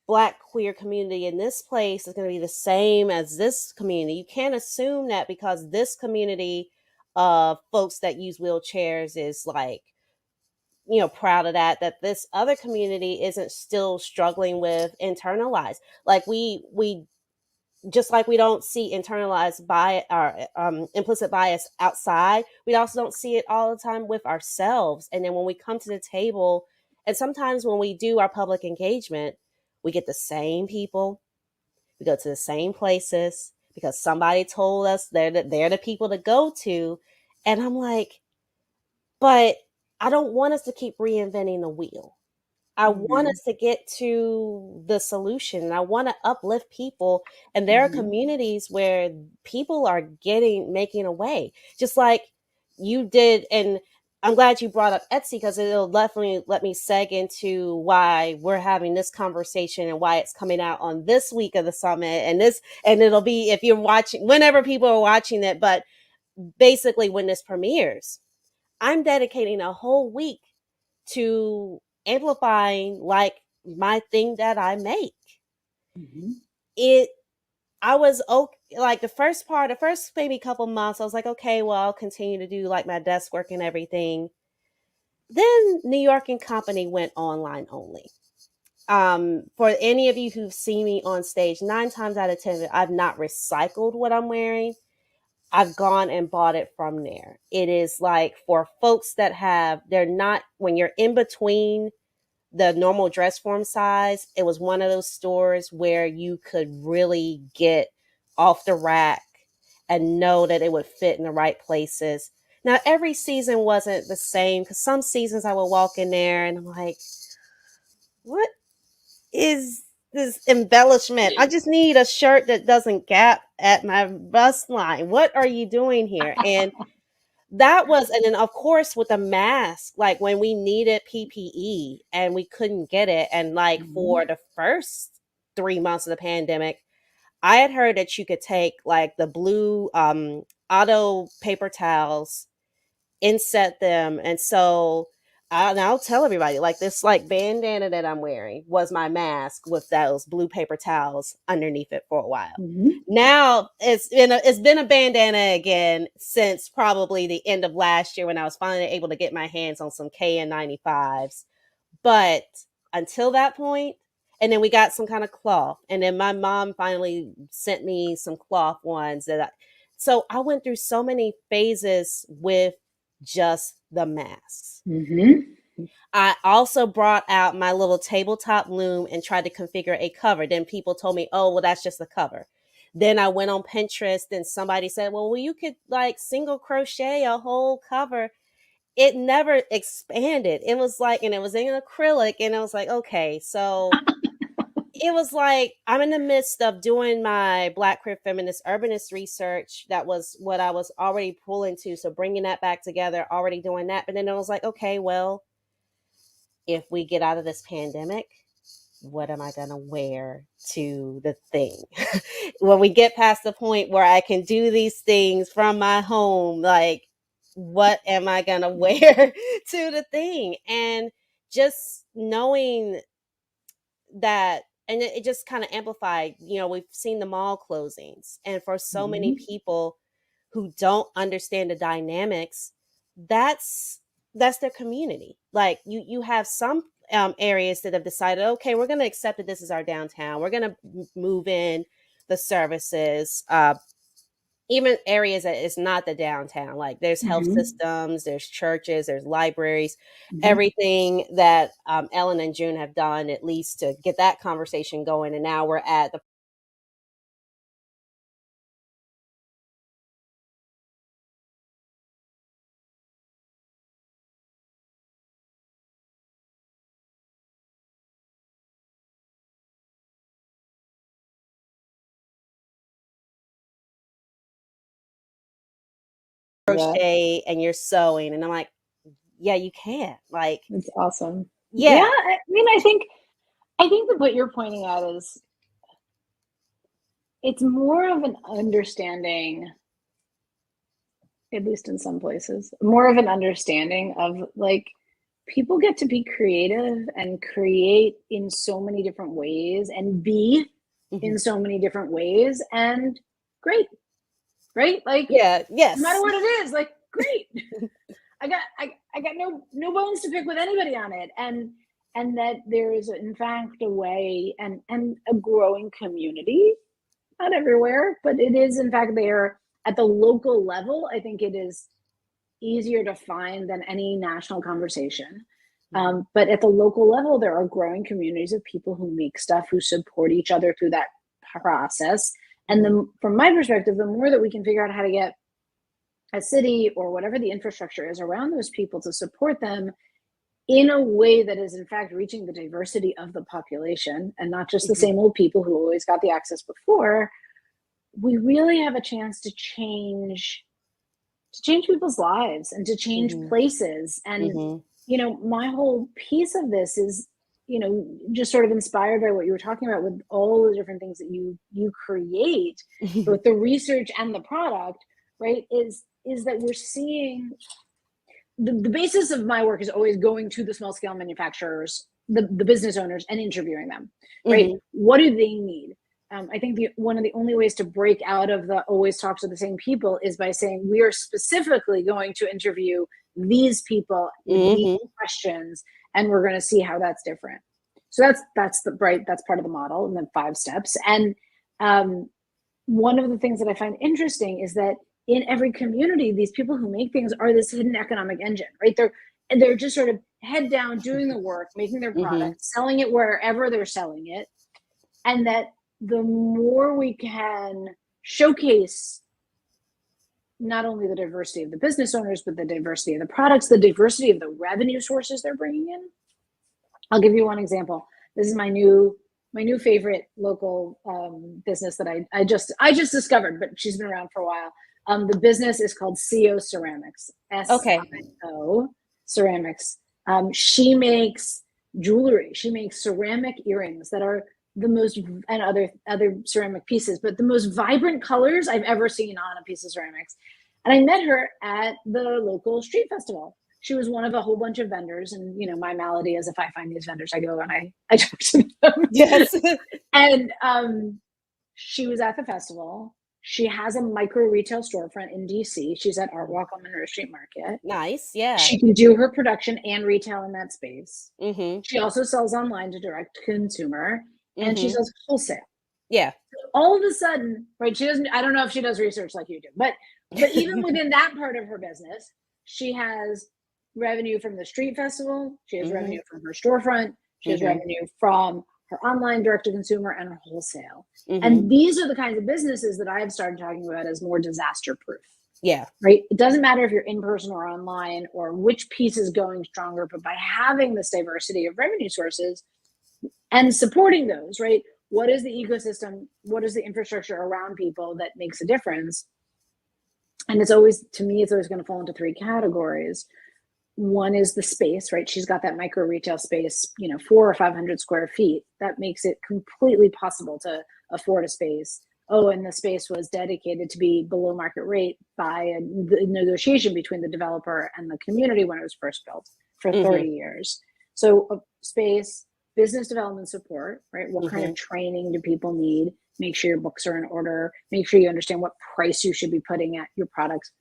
Black queer community in this place is going to be the same as this community. You can't assume that because this community of folks that use wheelchairs is like, proud of that this other community isn't still struggling with internalized. Like we just like we don't see internalized bias or implicit bias outside, we also don't see it all the time with ourselves. And then when we come to the table, and sometimes when we do our public engagement, we get the same people, we go to the same places because somebody told us they're the people to go to. And I'm like, but I don't want us to keep reinventing the wheel. I want us to get to the solution. I want to uplift people. And there are communities where people are making a way, just like you did. And I'm glad you brought up Etsy because it'll definitely let me seg into why we're having this conversation and why it's coming out on this week of the summit. And it'll be, if you're watching, whenever people are watching it, but basically when this premieres, I'm dedicating a whole week to amplifying like my thing that I make. I was okay, like the first maybe couple months, I was like, okay, well, I'll continue to do like my desk work and everything. Then New York and Company went online only. For any of you who've seen me on stage, 9 times out of 10, I've not recycled what I'm wearing. I've gone and bought it from there. It is like for folks that they're not, when you're in between the normal dress form size, it was one of those stores where you could really get off the rack and know that it would fit in the right places. Now, every season wasn't the same because some seasons I would walk in there and I'm like, what is this embellishment? I just need a shirt that doesn't gap at my bust line. What are you doing here? And and then of course with the mask, like when we needed PPE and we couldn't get it. And like for the first 3 months of the pandemic, I had heard that you could take like the blue auto paper towels, inset them. And so I'll tell everybody, like this like bandana that I'm wearing was my mask with those blue paper towels underneath it for a while. Now it's been a bandana again since probably the end of last year when I was finally able to get my hands on some KN95s. But until that point, and then we got some kind of cloth, and then my mom finally sent me some cloth ones so I went through so many phases with just the masks. I also brought out my little tabletop loom and tried to configure a cover. Then people told me, oh, well, that's just the cover. Then I went on Pinterest and somebody said, well, you could like single crochet a whole cover. It never expanded. It was like, and it was in acrylic, and I was like, okay, so it was like I'm in the midst of doing my Black queer feminist urbanist research. That was what I was already pulling to. So bringing that back together, already doing that. But then I was like, okay, well, if we get out of this pandemic, what am I going to wear to the thing? When we get past the point where I can do these things from my home, like, what am I going to wear to the thing? And just knowing that, and it just kind of amplified, we've seen the mall closings, and for so many people who don't understand the dynamics, that's their community. Like you have some areas that have decided, okay, we're going to accept that this is our downtown, we're going to move in the services, even areas that is not the downtown, like there's health systems, there's churches, there's libraries, everything that Ellen and June have done at least to get that conversation going. And now we're at the crochet and you're sewing. And I'm like, yeah, you can. Like, it's awesome. Yeah. I mean, I think that what you're pointing out is it's more of an understanding, at least in some places, more of an understanding of like people get to be creative and create in so many different ways and be in so many different ways, and great, right? Like, yes. No matter what it is, like, great. I got no bones to pick with anybody on it, and that there is in fact a way and a growing community, not everywhere, but it is in fact there at the local level. I think it is easier to find than any national conversation. But at the local level, there are growing communities of people who make stuff, who support each other through that process. And then from my perspective, the more that we can figure out how to get a city or whatever the infrastructure is around those people to support them in a way that is in fact reaching the diversity of the population and not just the same old people who always got the access before, we really have a chance to change people's lives and to change places. And my whole piece of this is just sort of inspired by what you were talking about with all the different things that you create, both the research and the product, right? Is that we're seeing the basis of my work is always going to the small scale manufacturers, the business owners, and interviewing them, right? What do they need? I think one of the only ways to break out of the always talk to the same people is by saying we are specifically going to interview these people with these questions, and we're going to see how that's different. So that's part of the model, and then 5 steps. And one of the things that I find interesting is that in every community, these people who make things are this hidden economic engine, right? They're just sort of head down doing the work, making their product, selling it wherever they're selling it, and that the more we can showcase not only the diversity of the business owners, but the diversity of the products, the diversity of the revenue sources they're bringing in. I'll give you one example. This is my new favorite local business that I just discovered, but she's been around for a while. The business is called CO Ceramics. SIO Ceramics. She makes jewelry. She makes ceramic earrings that are the most, and other ceramic pieces, but the most vibrant colors I've ever seen on a piece of ceramics. And I met her at the local street festival. She was one of a whole bunch of vendors, and my malady is if I find these vendors, I go and I talk to them. Yes. And she was at the festival. She has a micro retail storefront in DC. She's at Art Walk on Monroe Street Market. Nice, yeah. She can do her production and retail in that space. She also sells online to direct consumer, and she sells wholesale. Yeah. So all of a sudden, right? She doesn't. I don't know if she does research like you do, but even within that part of her business, she has revenue from the street festival. She has revenue from her storefront. She has revenue from her online direct to consumer and her wholesale. And these are the kinds of businesses that I've started talking about as more disaster proof. Yeah. Right. It doesn't matter if you're in person or online or which piece is going stronger, but by having this diversity of revenue sources, and supporting those, right? What is the ecosystem? What is the infrastructure around people that makes a difference? And it's always, to me, it's always going to fall into three categories. One is the space, right? She's got that micro retail space, 400 or 500 square feet. That makes it completely possible to afford a space. Oh, and the space was dedicated to be below market rate by a negotiation between the developer and the community when it was first built for 30 years. So space, business development support, right? What kind of training do people need? Make sure your books are in order. Make sure you understand what price you should be putting at your products.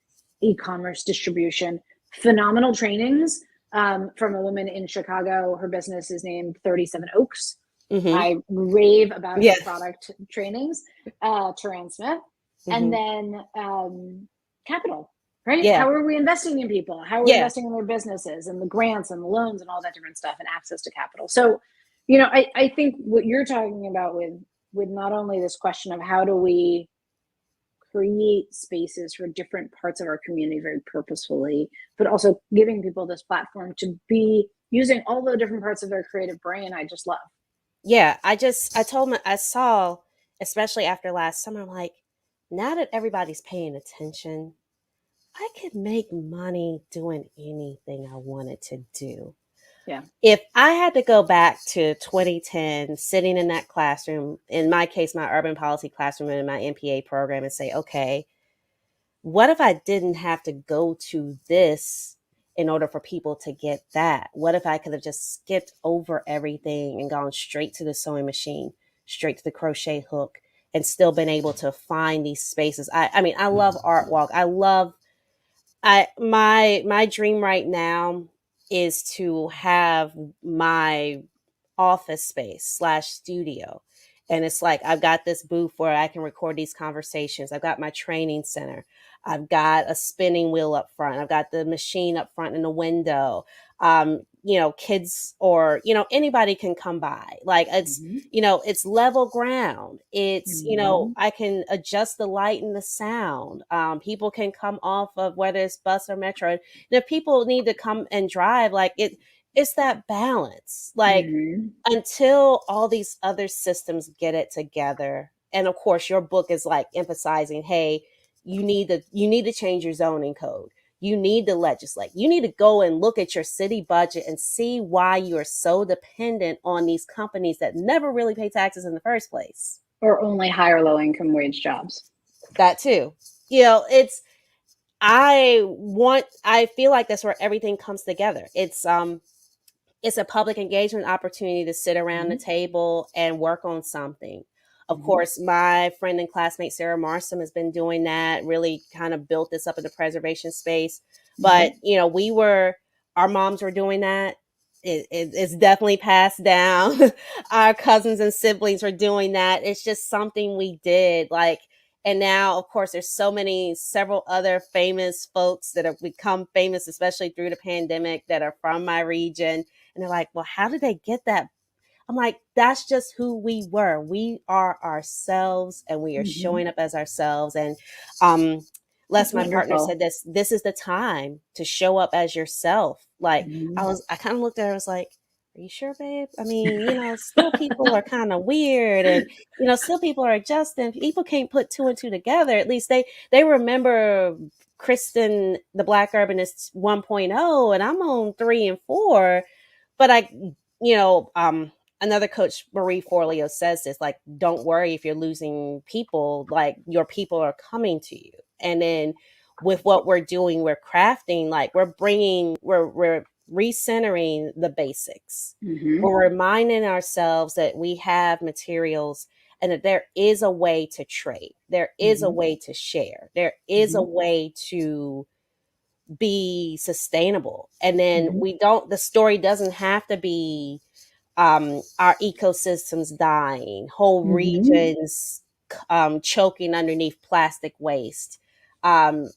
E-commerce distribution. Phenomenal trainings from a woman in Chicago. Her business is named 37 Oaks. I rave about her product trainings, Taran Smith. And then capital, right? Yeah. How are we investing in people? How are we investing in their businesses and the grants and the loans and all that different stuff and access to capital? So, I think what you're talking about with not only this question of how do we create spaces for different parts of our community very purposefully, but also giving people this platform to be using all the different parts of their creative brain, I just love. Yeah, I saw, especially after last summer, I'm like, now that everybody's paying attention, I could make money doing anything I wanted to do. Yeah. If I had to go back to 2010, sitting in that classroom, in my case, my urban policy classroom in my MPA program, and say, okay, what if I didn't have to go to this in order for people to get that? What if I could have just skipped over everything and gone straight to the sewing machine, straight to the crochet hook, and still been able to find these spaces? I mean, I love Art Walk. My dream right now is to have my office space / studio. And it's like, I've got this booth where I can record these conversations. I've got my training center. I've got a spinning wheel up front. I've got the machine up front in the window. Kids or, anybody can come by. Like it's, it's level ground. It's, I can adjust the light and the sound. People can come off of whether it's bus or metro. And if people need to come and drive, like it's that balance. Like until all these other systems get it together. And of course, your book is like emphasizing, hey, you need to change your zoning code. You need to legislate. You need to go and look at your city budget and see why you are so dependent on these companies that never really pay taxes in the first place. Or only hire low income wage jobs. That too. I feel like that's where everything comes together. It's a public engagement opportunity to sit around the table and work on something. Of course, my friend and classmate, Sarah Marsom, has been doing that, really kind of built this up in the preservation space. But, our moms were doing that. It's definitely passed down. Our cousins and siblings were doing that. It's just something we did. And now, of course, there's several other famous folks that have become famous, especially through the pandemic, that are from my region. And they're like, well, how did they get that? I'm like, that's just who we were. We are ourselves and we are showing up as ourselves. And Les, my partner, said this is the time to show up as yourself. Like I kind of looked at her, I was like, are you sure, babe? I mean, still people are kind of weird and, still people are adjusting. People can't put two and two together. At least they remember Kristen, the Black Urbanist 1.0, and I'm on 3 and 4. But another coach, Marie Forleo, says this, like, don't worry if you're losing people, like your people are coming to you. And then with what we're doing, we're crafting, like we're recentering the basics. We're reminding ourselves that we have materials and that there is a way to trade. There is a way to share. There is a way to be sustainable. And then the story doesn't have to be our ecosystems dying, whole regions choking underneath plastic waste,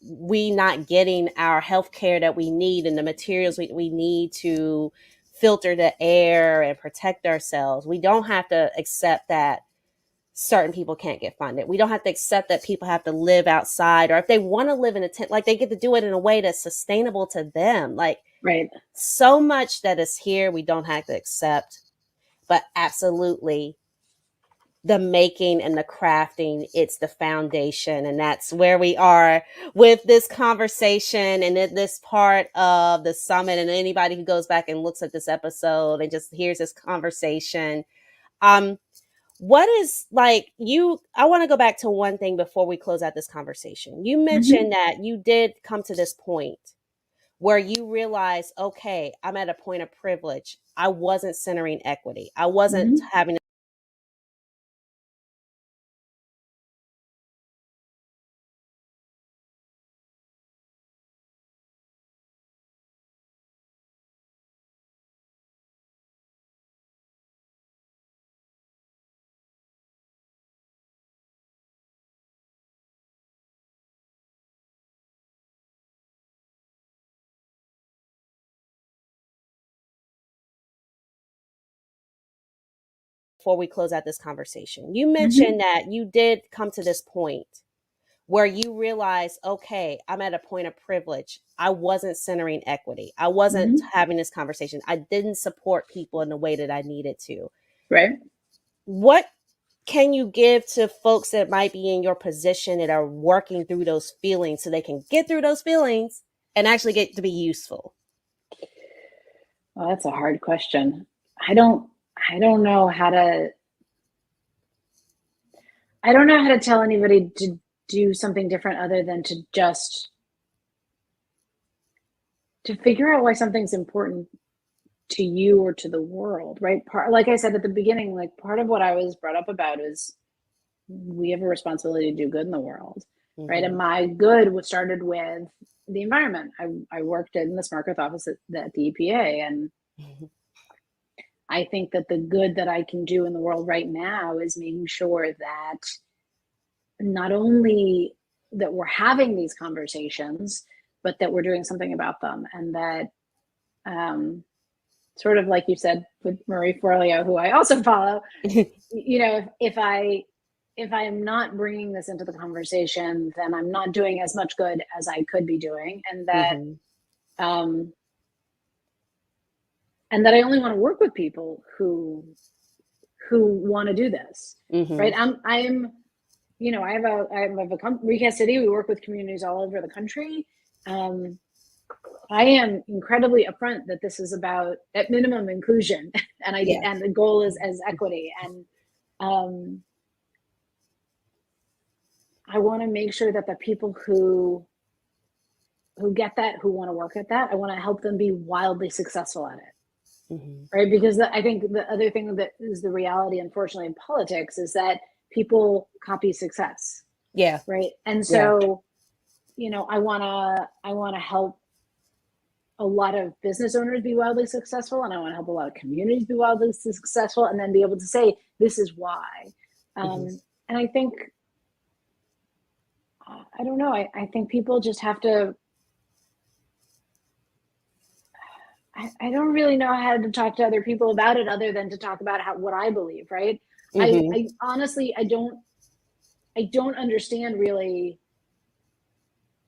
we not getting our healthcare that we need and the materials we need to filter the air and protect ourselves. We don't have to accept that certain people can't get funded. We don't have to accept that people have to live outside, or if they want to live in a tent, like they get to do it in a way that's sustainable to them. Like, right. So much that is here we don't have to accept. but absolutely the making and the crafting, it's the foundation. And that's where we are with this conversation and this part of the summit. And anybody who goes back and looks at this episode and just hears this conversation, what is like you, I want to go back to one thing before we close out this conversation. You mentioned that you did come to this point where you realize, okay, I'm at a point of privilege. I wasn't centering equity. I wasn't having before we close out this conversation. You mentioned that you did come to this point where you realize, okay, I'm at a point of privilege. I wasn't centering equity. I wasn't having this conversation. I didn't support people in the way that I needed to. Right. What can you give to folks that might be in your position that are working through those feelings so they can get through those feelings and actually get to be useful? Well, that's a hard question. I don't know how to tell anybody to do something different other than to just to figure out why something's important to you or to the world, right? Like I said at the beginning, like part of what I was brought up about is we have a responsibility to do good in the world, right? And my good started with the environment. I worked in the smart growth office at the EPA, and I think that the good that I can do in the world right now is making sure that not only that we're having these conversations, but that we're doing something about them. And that sort of like you said with Marie Forleo, who I also follow, you know, if I'm not bringing this into the conversation, then I'm not doing as much good as I could be doing. And that and that I only want to work with people who want to do this, right? I'm, you know, I have a Recast City. We work with communities all over the country. I am incredibly upfront that this is about, at minimum, inclusion, and and the goal is as equity. And I want to make sure that the people who get that, who want to work at that, I want to help them be wildly successful at it. Right? Because I think the other thing that is the reality, unfortunately, in politics is that people copy success. Yeah. Right. And so, you know, I want to help a lot of business owners be wildly successful, and I want to help a lot of communities be wildly successful, and then be able to say, this is why. And I think, I don't know, I think people just have to, I don't really know how to talk to other people about it other than to talk about what I believe, right? I honestly, I don't understand really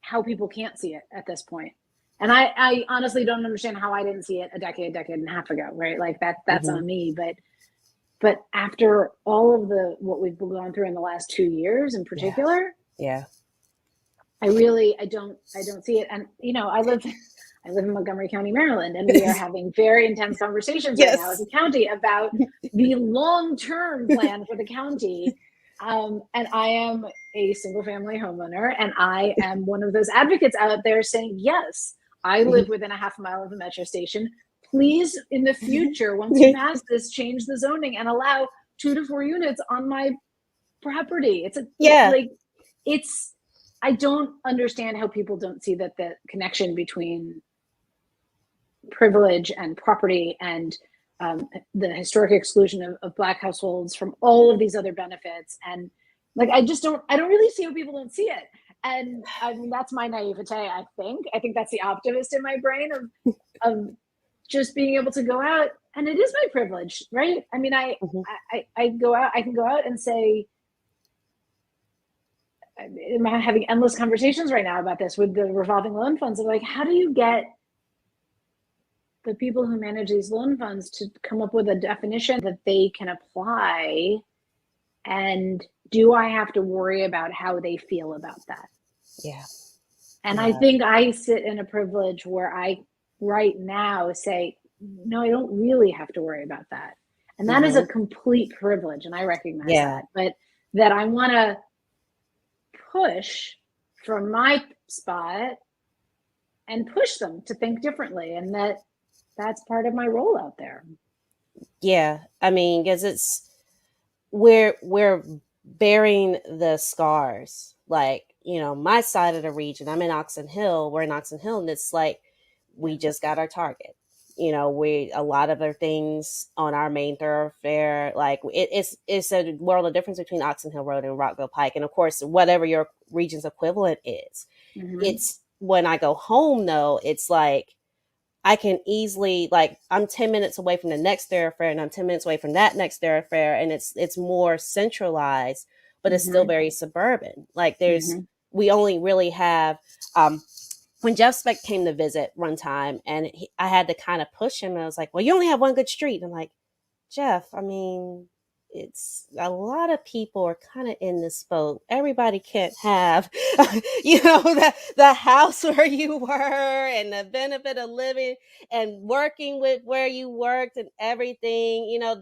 how people can't see it at this point. And I honestly don't understand how I didn't see it a decade and a half ago, right? Like that's on me. But after all of what we've gone through in the last 2 years in particular, I don't see it. And you know, I live in Montgomery County, Maryland, and we are having very intense conversations right now as a county about the long-term plan for the county. And I am a single-family homeowner, and I am one of those advocates out there saying, yes, I live within a half mile of a metro station. Please, in the future, once you pass this, change the zoning and allow 2 to 4 units on my property. I don't understand how people don't see that the connection between privilege and property and the historic exclusion of Black households from all of these other benefits. And like, I don't really see how people don't see it. And I mean, that's my naivete, I think that's the optimist in my brain of just being able to go out, and it is my privilege, right? I mean, I can go out and say, I'm having endless conversations right now about this with the revolving loan funds of like, how do you get the people who manage these loan funds to come up with a definition that they can apply. And do I have to worry about how they feel about that? Yeah. And Yeah. I think I sit in a privilege where I right now say, no, I don't really have to worry about that. And that is a complete privilege. And I recognize that. But that I want to push from my spot and push them to think differently. And that's part of my role out there. Yeah. I mean, because we're bearing the scars. Like, you know, my side of the region, I'm in Oxon Hill, we're in Oxon Hill, and it's like, we just got our target. You know, a lot of other things on our main thoroughfare, like it's a world of difference between Oxon Hill Road and Rockville Pike. And of course, whatever your region's equivalent is, it's when I go home though, it's like, I can easily, like, I'm 10 minutes away from the next thoroughfare and I'm 10 minutes away from that next thoroughfare. And it's more centralized, but it's still very suburban. Like we only really have, when Jeff Speck came to visit one time and I had to kind of push him. And I was like, well, you only have one good street. And I'm like, Jeff, I mean, it's a lot of people are kind of in this boat. Everybody can't have, you know, the house where you were and the benefit of living and working with where you worked and everything. You know,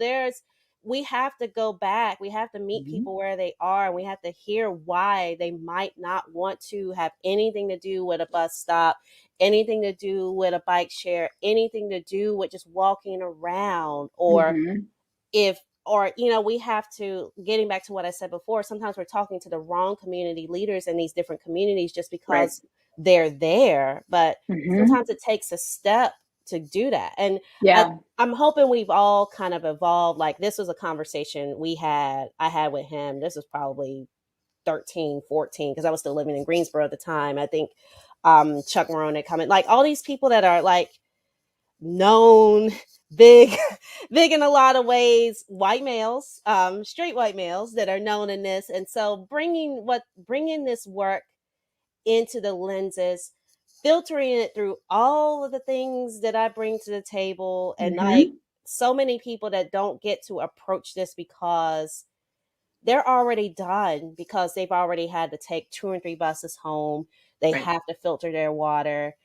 we have to go back. We have to meet people where they are. And we have to hear why they might not want to have anything to do with a bus stop, anything to do with a bike share, anything to do with just walking around or you know, we have to, getting back to what I said before, sometimes we're talking to the wrong community leaders in these different communities just because they're there. But sometimes it takes a step to do that. And I'm hoping we've all kind of evolved. Like this was a conversation I had with him. This was probably 13, 14, because I was still living in Greensboro at the time. I think Chuck Marone had come in. Like all these people that are like known, big in a lot of ways, white males, straight white males that are known in this. And so bringing this work into the lenses, filtering it through all of the things that I bring to the table, and like so many people that don't get to approach this because they're already done, because they've already had to take 2 and 3 buses home. They have to filter their water.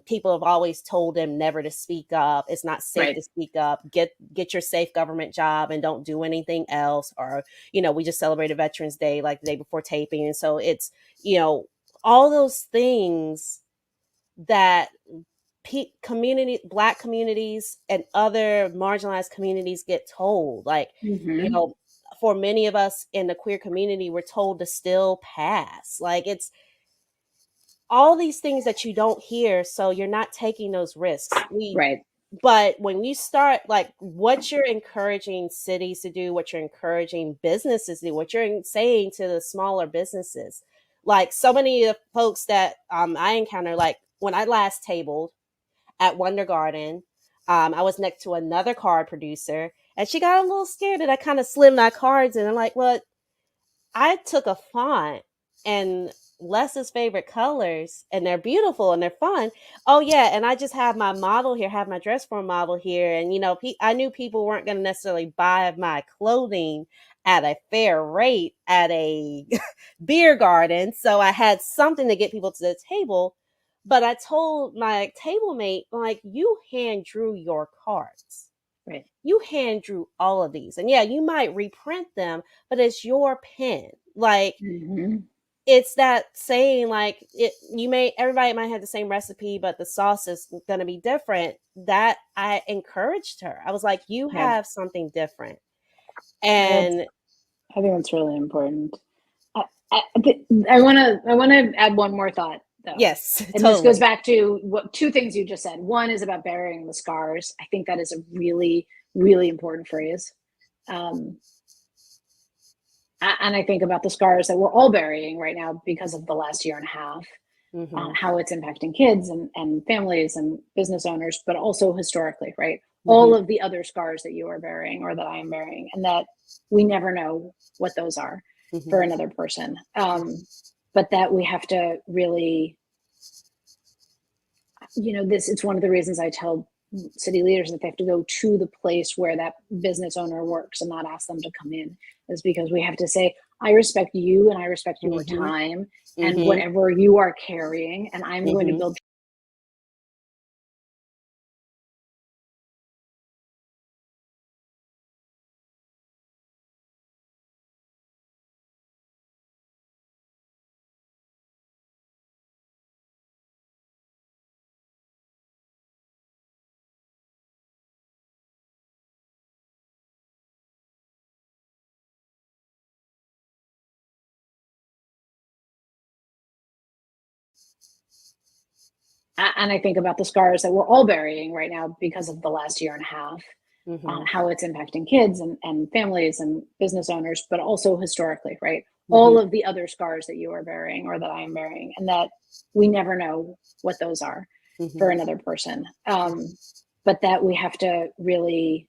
People have always told them never to speak up. It's not safe to speak up. Get your safe government job and don't do anything else. Or, you know, we just celebrated Veterans Day like the day before taping. And so it's, you know, all those things that Black communities and other marginalized communities get told. Like, you know, for many of us in the queer community, we're told to still pass. Like it's all these things that you don't hear. So you're not taking those risks. But when you start, like what you're encouraging cities to do, what you're encouraging businesses to do, what you're saying to the smaller businesses, like so many of the folks that I encounter, like when I last tabled at Wonder Garden, I was next to another card producer and she got a little scared that I kind of slimmed my cards in. I'm like, well, I took a font and Les's favorite colors, and they're beautiful and they're fun. Oh yeah, and I just have my model here, have my dress form model here, and you know, I knew people weren't going to necessarily buy my clothing at a fair rate at a beer garden, so I had something to get people to the table. But I told my table mate, like, you hand drew your cards. You hand drew all of these. And yeah, you might reprint them, but it's your pen. Like, it's that saying, like, everybody might have the same recipe, but the sauce is going to be different. That I encouraged her. I was like, you have something different. And I think that's really important. I want to add one more thought, though. Yes, and this goes back to two things you just said. One is about burying the scars. I think that is a really, really important phrase. And I think about the scars that we're all burying right now because of the last year and a half, how it's impacting kids and families and business owners, but also historically, right? All of the other scars that you are bearing or that I am bearing, and that we never know what those are for another person. But that we have to really, you know, it's one of the reasons I tell city leaders that they have to go to the place where that business owner works and not ask them to come in, is because we have to say, I respect you and I respect your time and whatever you are carrying, and I'm going to build. And I think about the scars that we're all burying right now because of the last year and a half, how it's impacting kids and families and business owners, but also historically, right? All of the other scars that you are bearing or that I am bearing, and that we never know what those are for another person. But that we have to really,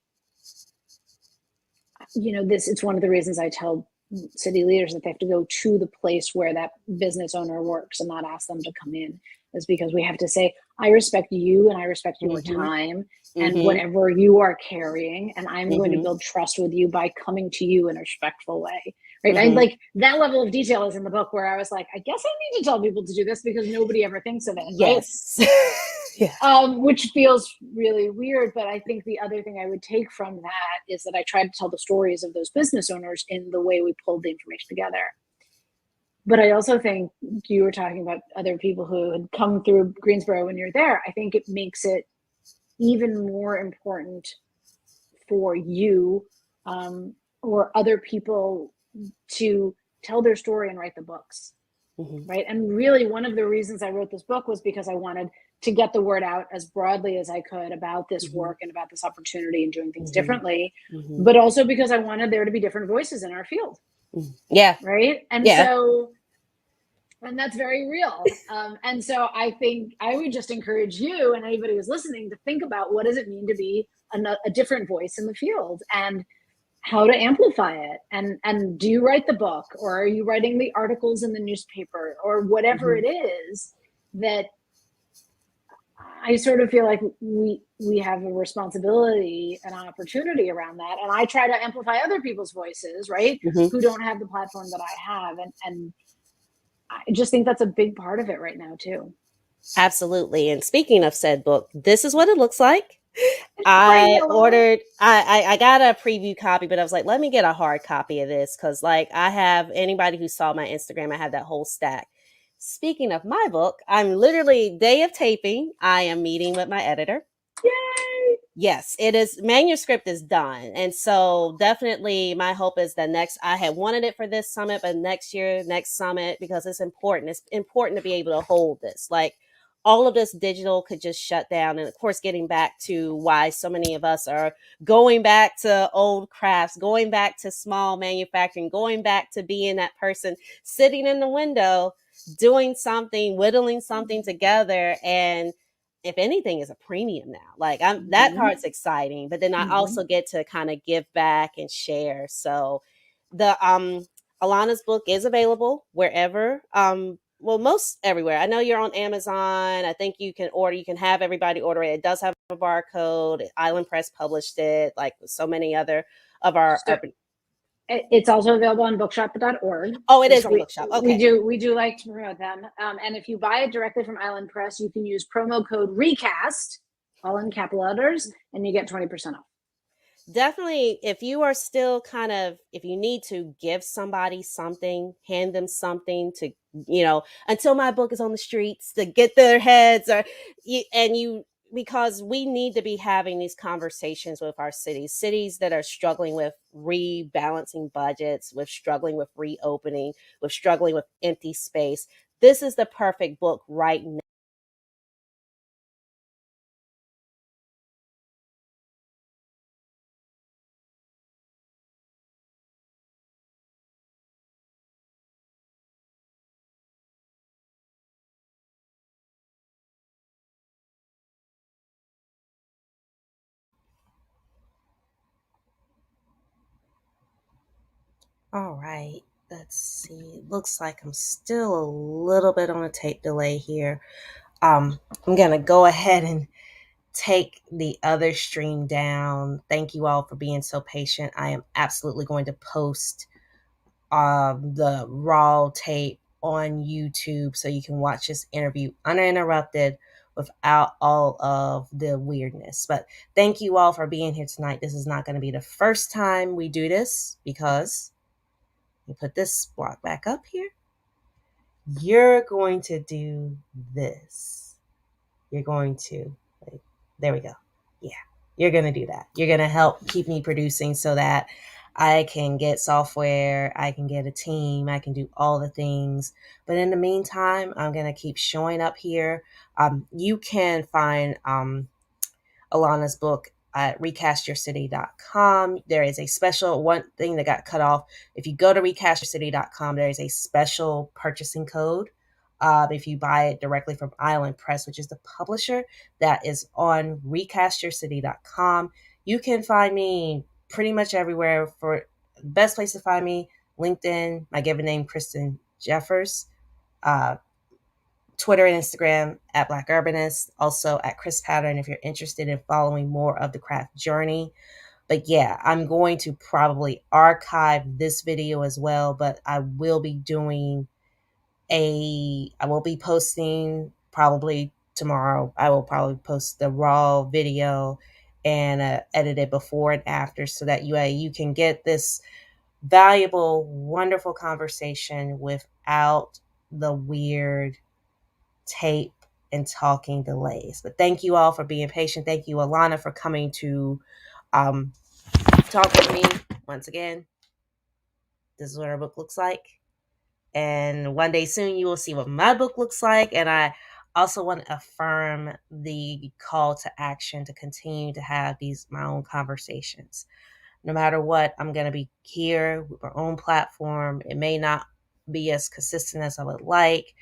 it's one of the reasons I tell city leaders that they have to go to the place where that business owner works and not ask them to come in, is because we have to say, I respect you and I respect your time and whatever you are carrying, and I'm going to build trust with you by coming to you in a respectful way, right? I, like, that level of detail is in the book, where I was like, I guess I need to tell people to do this because nobody ever thinks of it, right? Yes. Yeah. Which feels really weird, but I think the other thing I would take from that is that I tried to tell the stories of those business owners in the way we pulled the information together. But I also think, you were talking about other people who had come through Greensboro when you're there. I think it makes it even more important for you or other people to tell their story and write the books, right? And really, one of the reasons I wrote this book was because I wanted to get the word out as broadly as I could about this work and about this opportunity and doing things differently, but also because I wanted there to be different voices in our field. Yeah. Right. And so, and that's very real. And so I think I would just encourage you and anybody who's listening to think about, what does it mean to be a different voice in the field, and how to amplify it. And do you write the book, or are you writing the articles in the newspaper, or whatever it is that I sort of feel like we have a responsibility and an opportunity around that. And I try to amplify other people's voices, right? Who don't have the platform that I have. And I just think that's a big part of it right now too. Absolutely. And speaking of said book, this is what it looks like. I got a preview copy, but I was like, let me get a hard copy of this, because like, I have, anybody who saw my Instagram, I have that whole stack. Speaking of my book, I'm literally, day of taping, I am meeting with my editor. Yay! Yes, it is. Manuscript is done. And so definitely my hope is that I had wanted it for this summit, but next year, next summit, because it's important. It's important to be able to hold this. Like, all of this digital could just shut down. And of course, getting back to why so many of us are going back to old crafts, going back to small manufacturing, going back to being that person sitting in the window, doing something, whittling something together. And if anything, is a premium now. Like, that part's exciting, but then I also get to kind of give back and share. So the Illana's book is available wherever. Well, most everywhere. I know you're on Amazon. I think you can have everybody order it. It does have a barcode. Island Press published it, like so many other of our It's also available on bookshop.org. Oh, it is on Bookshop. Okay. We do like to promote them. And if you buy it directly from Island Press, you can use promo code RECAST, all in capital letters, and you get 20% off. Definitely, if you are still if you need to give somebody something, hand them something to, until my book is on the streets, to get their heads, because we need to be having these conversations with our cities that are struggling with rebalancing budgets, with struggling with reopening, with struggling with empty space. This is the perfect book right now. All right, let's see. Looks like I'm still a little bit on a tape delay here. I'm gonna go ahead and take the other stream down. Thank you all for being so patient. I am absolutely going to post the raw tape on YouTube so you can watch this interview uninterrupted without all of the weirdness. But thank you all for being here tonight. This is not going to be the first time we do this, because you put this block back up here. You're going to do this. You're going to, there we go. Yeah, you're going to do that. You're going to help keep me producing so that I can get software, I can get a team, I can do all the things. But in the meantime, I'm going to keep showing up here. You can find Illana's book at recastyourcity.com. There is a special, one thing that got cut off. If you go to recastyourcity.com, there is a special purchasing code. If you buy it directly from Island Press, which is the publisher, that is on recastyourcity.com. You can find me pretty much everywhere. For the best place to find me, LinkedIn, my given name, Kristen Jeffers. Twitter and Instagram at Black Urbanist, also at Chris Pattern if you're interested in following more of the craft journey. But yeah, I'm going to probably archive this video as well, but I will be posting probably tomorrow. I will probably post the raw video and edit it before and after so that you can get this valuable, wonderful conversation without the weird tape and talking delays. But thank you all for being patient. Thank you, Illana, for coming to talk with me once again. This is what our book looks like. And one day soon you will see what my book looks like. And I also want to affirm the call to action to continue to have my own conversations. No matter what, I'm going to be here with my own platform. It may not be as consistent as I would like.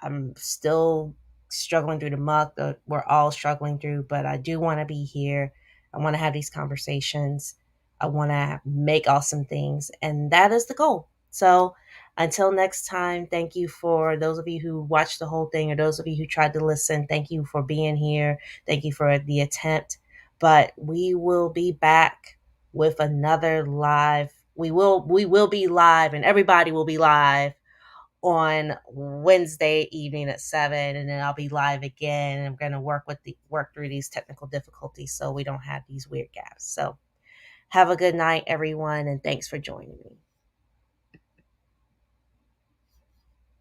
I'm still struggling through the muck that we're all struggling through, but I do want to be here. I want to have these conversations. I want to make awesome things, and that is the goal. So until next time, thank you for those of you who watched the whole thing or those of you who tried to listen. Thank you for being here. Thank you for the attempt. But we will be back with another live. We will be live, and everybody will be live on Wednesday evening at 7, and then I'll be live again, and I'm going to work through these technical difficulties so we don't have these weird gaps. So have a good night, everyone, and thanks for joining me.